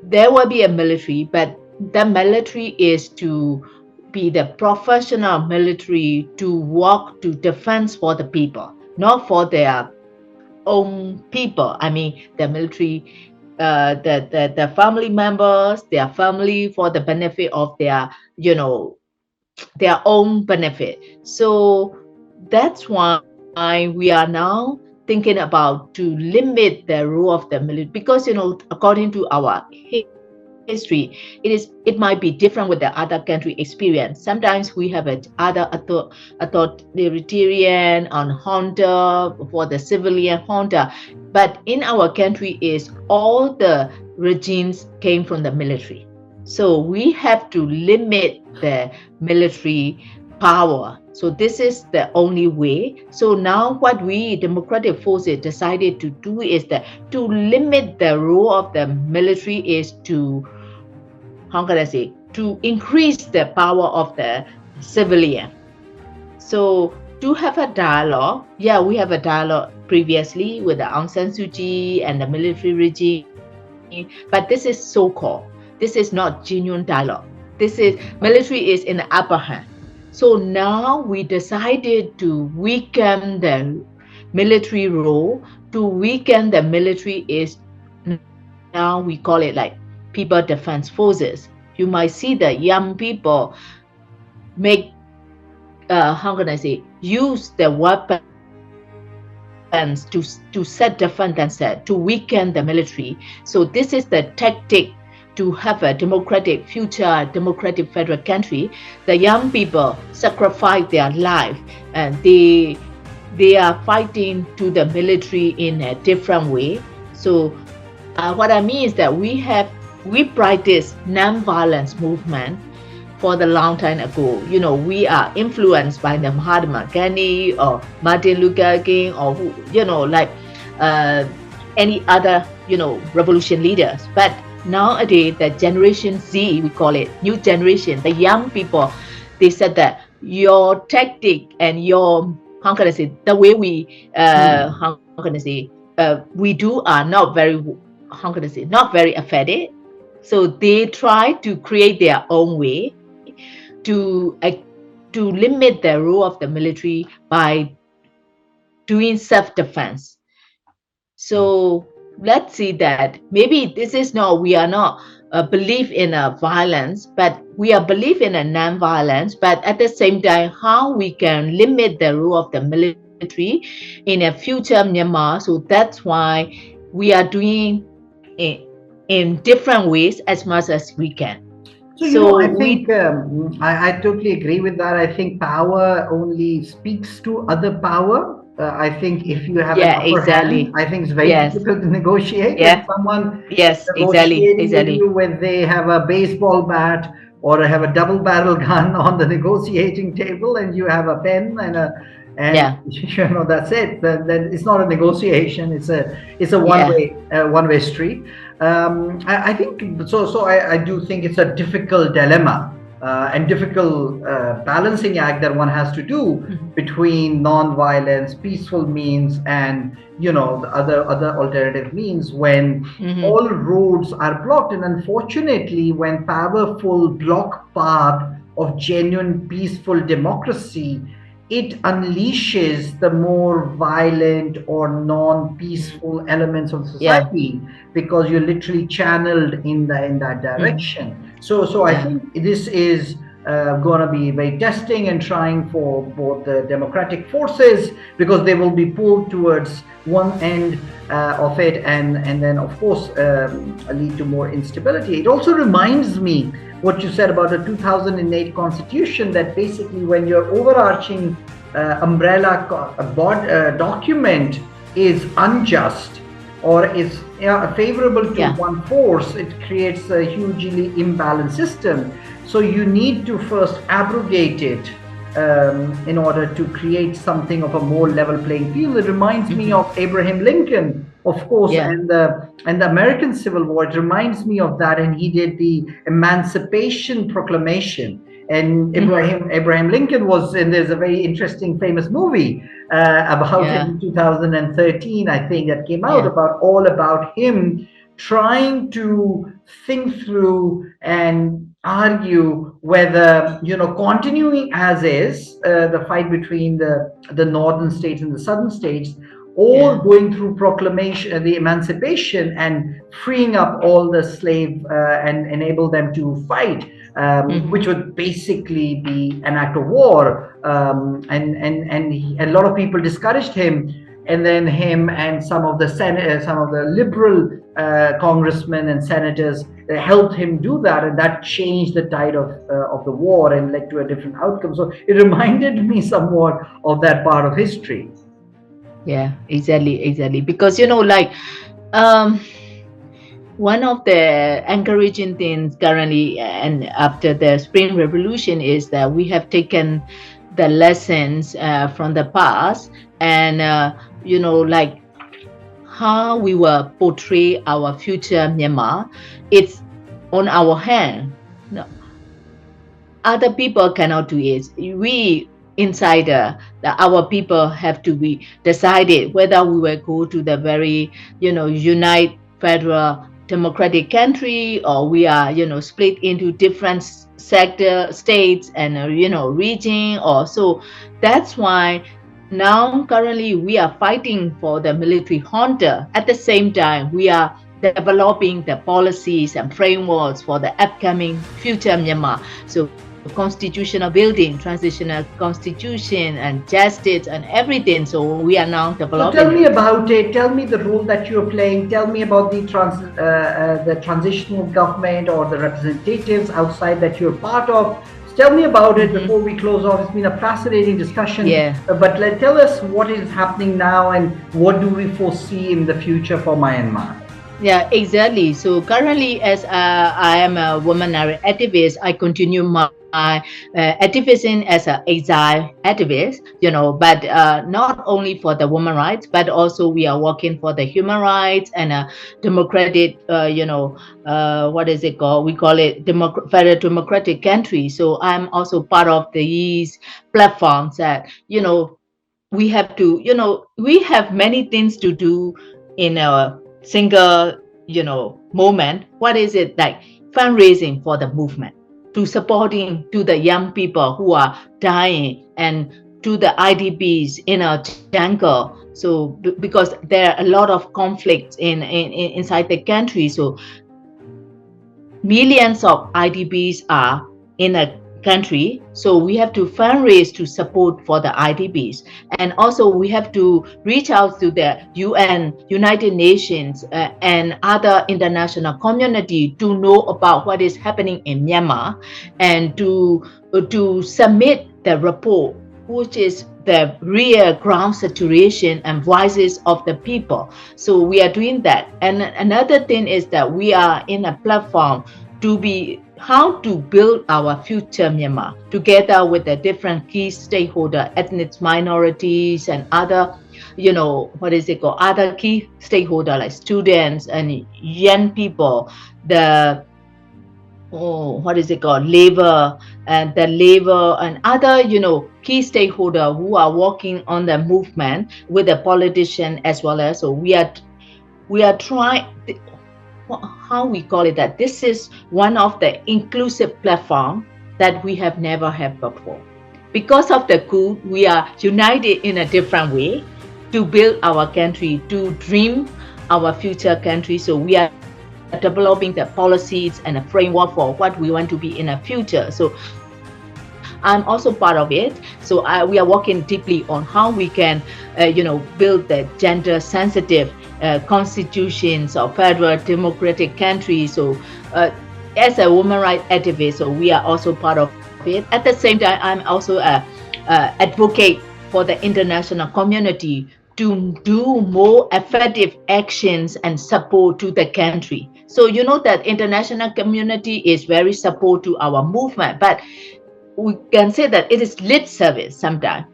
there will be a military, but the military is to be the professional military to work to defense for the people, not for their own people. I mean, the military, the family members, their family, for the benefit of their, their own benefit. So that's why we are now thinking about to limit the role of the military, because according to our history, it might be different with the other country experience. Sometimes we have other authoritarian on junta for the civilian junta, but in our country is all the regimes came from the military. So we have to limit the military power. So this is the only way. So now what we democratic forces decided to do is that to limit the role of the military is to, how can I say, to increase the power of the civilian. So to have a dialogue, yeah, we have a dialogue previously with the Aung San Suu Kyi and the military regime, but this is so-called. This is not genuine dialogue. Military is in the upper hand. So now we decided to weaken the military role. To weaken the military is, now we call it like People Defense Forces. You might see the young people make, how can I say, use the weapons to set defend themselves, to weaken the military. So this is the tactic to have a democratic future, democratic federal country. The young people sacrifice their life and they are fighting to the military in a different way. So what I mean is that we practice non-violence movement for the long time ago. We are influenced by the Mahatma Gandhi or Martin Luther King or any other, revolution leaders. But nowadays, the Generation Z, we call it, new generation, the young people, they said that your tactic and your, how can I say, the way we, how can I say, we do are not very, how can I say, not very affected. So they try to create their own way to limit the role of the military by doing self-defense. So let's see that maybe this is not, we are not believe in a violence, but we are believe in a non-violence, but at the same time, how we can limit the role of the military in a future Myanmar. So that's why we are doing it in different ways as much as we can. So, you know, I So think we, I totally agree with that. I think power only speaks to other power. I think if you have an yeah, upper hand, exactly. I think it's very Yes, difficult to negotiate when yeah, someone is yes, exactly, negotiating with exactly. you when they have a baseball bat or have a double barrel gun on the negotiating table and you have a pen and a and Yeah, you know that's it. Then it's not a negotiation. It's a yeah. one way street. I think so. So I do think it's a difficult dilemma and difficult balancing act that one has to do Mhm. between non-violence, peaceful means, and the other alternative means when Mhm. all roads are blocked. And unfortunately, when powerful block path of genuine peaceful democracy, it unleashes the more violent or Mhm. non-peaceful elements of Yeah. society because you're literally channeled in that Mhm. direction. So I Yeah. think this is going to be very testing and trying for both the democratic forces because they will be pulled towards one end of it, and then of course lead to more instability. It also reminds me what you said about the 2008 constitution, that basically when your overarching umbrella document is unjust or is favorable to Yeah. one force, it creates a hugely imbalanced system. So you need to first abrogate it in order to create something of a more level playing field. It reminds me Mhm. of Abraham Lincoln, of course, Yeah. and the American Civil War. It reminds me of that, and he did the Emancipation Proclamation. And Mhm. Abraham Lincoln was, and there's a very interesting, famous movie about it Yeah. in 2013, I think, that came out Yeah. about all about him trying to think through and argue whether continuing as is the fight between the northern states and the southern states, or Yeah. going through proclamation, the emancipation, and freeing up all the slave and enable them to fight, which Mhm. would basically be an act of war. And a lot of people discouraged him, and then him and some of the liberal congressmen and senators helped him do that, and that changed the tide of the war and led to a different outcome. So it reminded me somewhat of that part of history. Yeah. Exactly. Exactly. Because like um one of the encouraging things currently and after the Spring Revolution is that we have taken the lessons from the past, and like how we will portray our future Myanmar. It's on our hand. No, other people cannot do it. We insider that our people have to be decided whether we will go to the very unite federal democratic country, or we are split into different sector states and region. Or so that's why now currently we are fighting for the military junta. At the same time, we are developing the policies and frameworks for the upcoming future Myanmar. So constitutional building, transitional constitution, and justice and everything. So we are now So tell developing me it. about it. Tell me the role that you're playing. Tell me about the transitional government or the representatives outside that you're part of. Tell me about it Mhm. before we close off. It's been a fascinating discussion. Yeah. But tell us what is happening now and what do we foresee in the future for Myanmar. Yeah, exactly. So currently, as I am a woman activist, I continue my activism as an exile activist, but not only for the women rights, but also we are working for the human rights and a democratic, what is it called? We call it federal democratic country. So I'm also part of these platforms that, we have to, we have many things to do in a single moment. What is it like? Fundraising for the movement, to supporting to the young people who are dying, and to the IDPs in a jungle. So because there are a lot of conflicts inside the country, so millions of IDPs are in a country. So we have to fundraise to support for the IDPs. And also we have to reach out to the UN, United Nations, and other international community to know about what is happening in Myanmar, and to submit the report, which is the real ground situation and voices of the people. So we are doing that. And another thing is that we are in a platform to be how to build our future Myanmar together with the different key stakeholder, ethnic minorities and other, other key stakeholder like students and young people, the labor, and the labor and other, key stakeholder who are working on the movement with the politician as well as. So we are trying, how we call it, that this is one of the inclusive platform that we have never had before. Because of the coup, we are united in a different way to build our country, to dream our future country. So we are developing the policies and a framework for what we want to be in the future. So I'm also part of it. So we are working deeply on how we can, build the gender sensitive constitutions of federal democratic countries. So as a women rights activist, so we are also part of it. At the same time, I'm also a advocate for the international community to do more effective actions and support to the country. So that international community is very support to our movement, but we can say that it is lip service sometimes,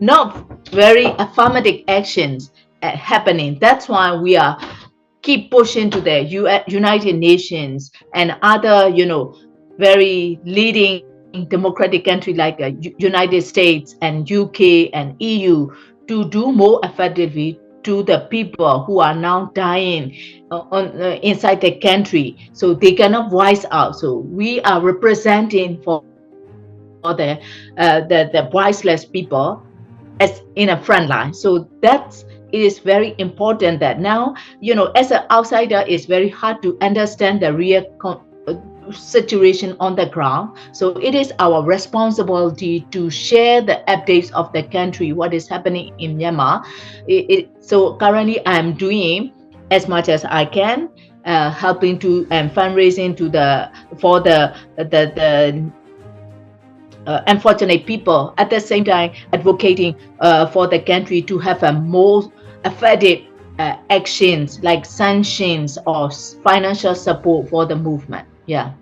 not very affirmative actions happening. That's why we are keep pushing to the United Nations and other, very leading democratic country like United States and UK and EU to do more effectively to the people who are now dying inside the country, so they cannot voice out. So we are representing for the voiceless people as in a front line. So it is very important that now, as an outsider, it's very hard to understand the real situation on the ground. So it is our responsibility to share the updates of the country, what is happening in Myanmar. So currently I'm doing as much as I can, helping to and fundraising for the unfortunate people. At the same time, advocating for the country to have a more effective actions like sanctions or financial support for the movement. Yeah.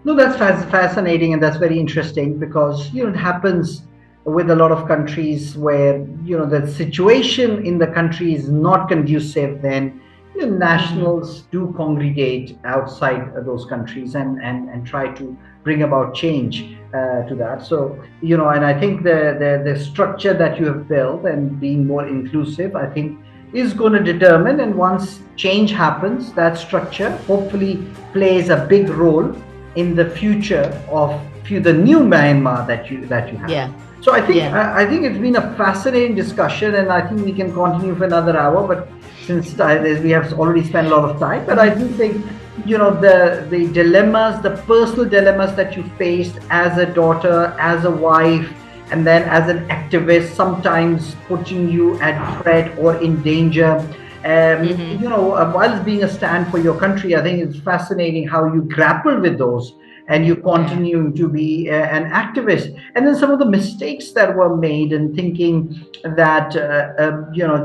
No, that's fascinating, and that's very interesting because it happens with a lot of countries where the situation in the country is not conducive. Then nationals do congregate outside those countries and try to bring about change to that. So and I think the structure that you have built and being more inclusive, I think, is going to determine, and once change happens, that structure hopefully plays a big role in the future of the new Myanmar that you have. Yeah. So I think it's been a fascinating discussion, and I think we can continue for another hour. But since we have already spent a lot of time, but I do think the dilemmas, the personal dilemmas that you faced as a daughter, as a wife, and then as an activist, sometimes putting you at threat or in danger. While being a stand for your country, I think it's fascinating how you grapple with those and you continue to be an activist. And then some of the mistakes that were made in thinking that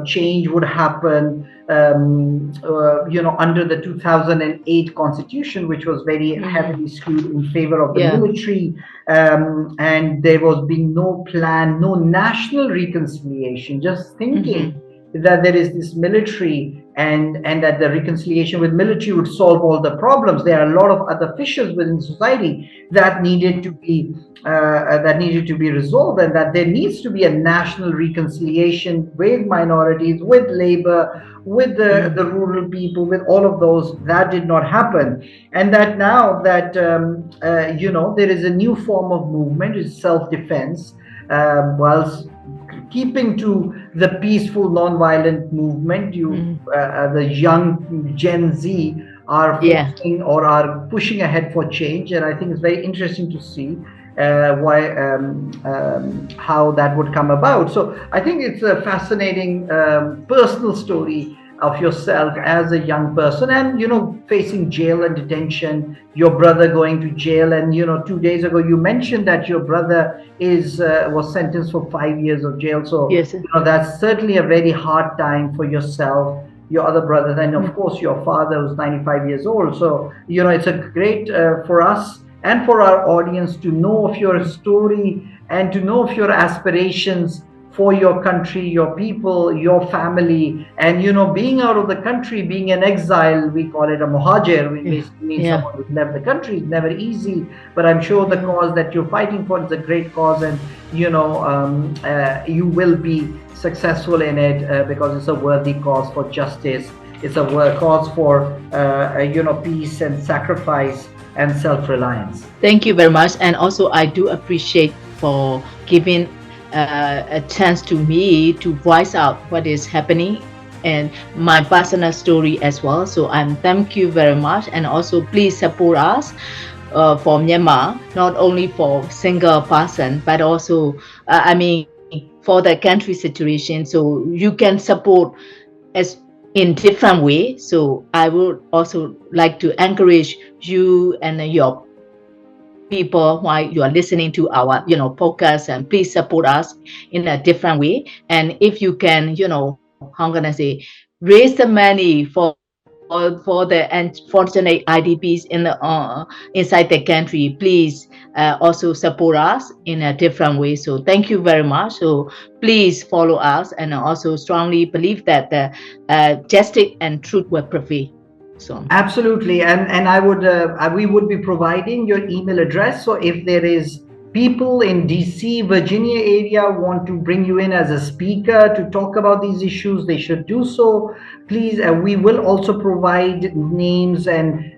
change would happen under the 2008 constitution, which was very heavily skewed in favor of the military, and there was being no plan, no national reconciliation, just thinking that there is this military and that the reconciliation with military would solve all the problems. There are a lot of other fissures within society that needed to be resolved, and that there needs to be a national reconciliation with minorities, with labor, with the rural people, with all of those. That did not happen, and that now that there is a new form of movement, is self-defense, whilst keeping to the peaceful, non-violent movement. The young Gen Z are Yeah. forcing or are pushing ahead for change, and I think it's very interesting to see how that would come about. So I think it's a fascinating personal story of yourself as a young person, and facing jail and detention, your brother going to jail, and 2 days ago you mentioned that your brother was sentenced for 5 years of jail. So Yes. that's certainly a very hard time for yourself, your other brother, and of course your father, who's 95 years old. So it's a great for us and for our audience to know of your story and to know of your aspirations for your country, your people, your family. And being out of the country, being an exile, we call it a muhajir, which basically means someone who's left the country. It's never easy, but I'm sure the cause that you're fighting for is a great cause, and you will be successful in it, because it's a worthy cause for justice. It's a cause for peace and sacrifice and self-reliance. Thank you very much. And also, I do appreciate for giving a chance to me to voice out what is happening and my personal story as well. So I'm thank you very much. And also, please support us for Myanmar, not only for single person, but also, for the country situation. So you can support as in different way. So I would also like to encourage you and your people while you are listening to our podcast, and please support us in a different way. And if you can, how can I say, raise the money for the unfortunate IDPs inside the country, please also support us in a different way. So thank you very much. So please follow us, and also strongly believe that the justice and truth will prevail. So Absolutely, and I would we would be providing your email address. So if there is people in DC, Virginia area want to bring you in as a speaker to talk about these issues, they should do so. Please, we will also provide names and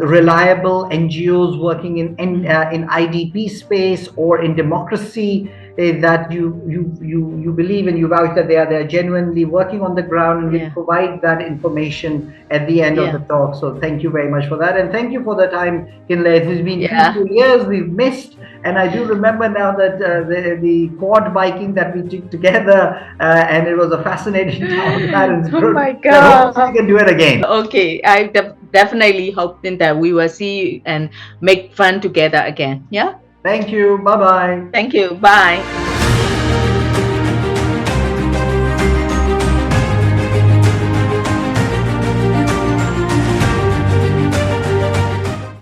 reliable NGOs working in IDP space or in democracy, that you believe and you vouch that they are genuinely working on the ground, and we'll provide that information at the end of the talk. So thank you very much for that, and thank you for the time, Khin Kay. It has been 2 years we've missed, and I do remember now that the quad biking that we took together, and it was a fascinating time. Oh my God! I hope we can do it again. Okay, I definitely hoping that we will see and make fun together again. Yeah. Thank you. Bye bye. Thank you. Bye.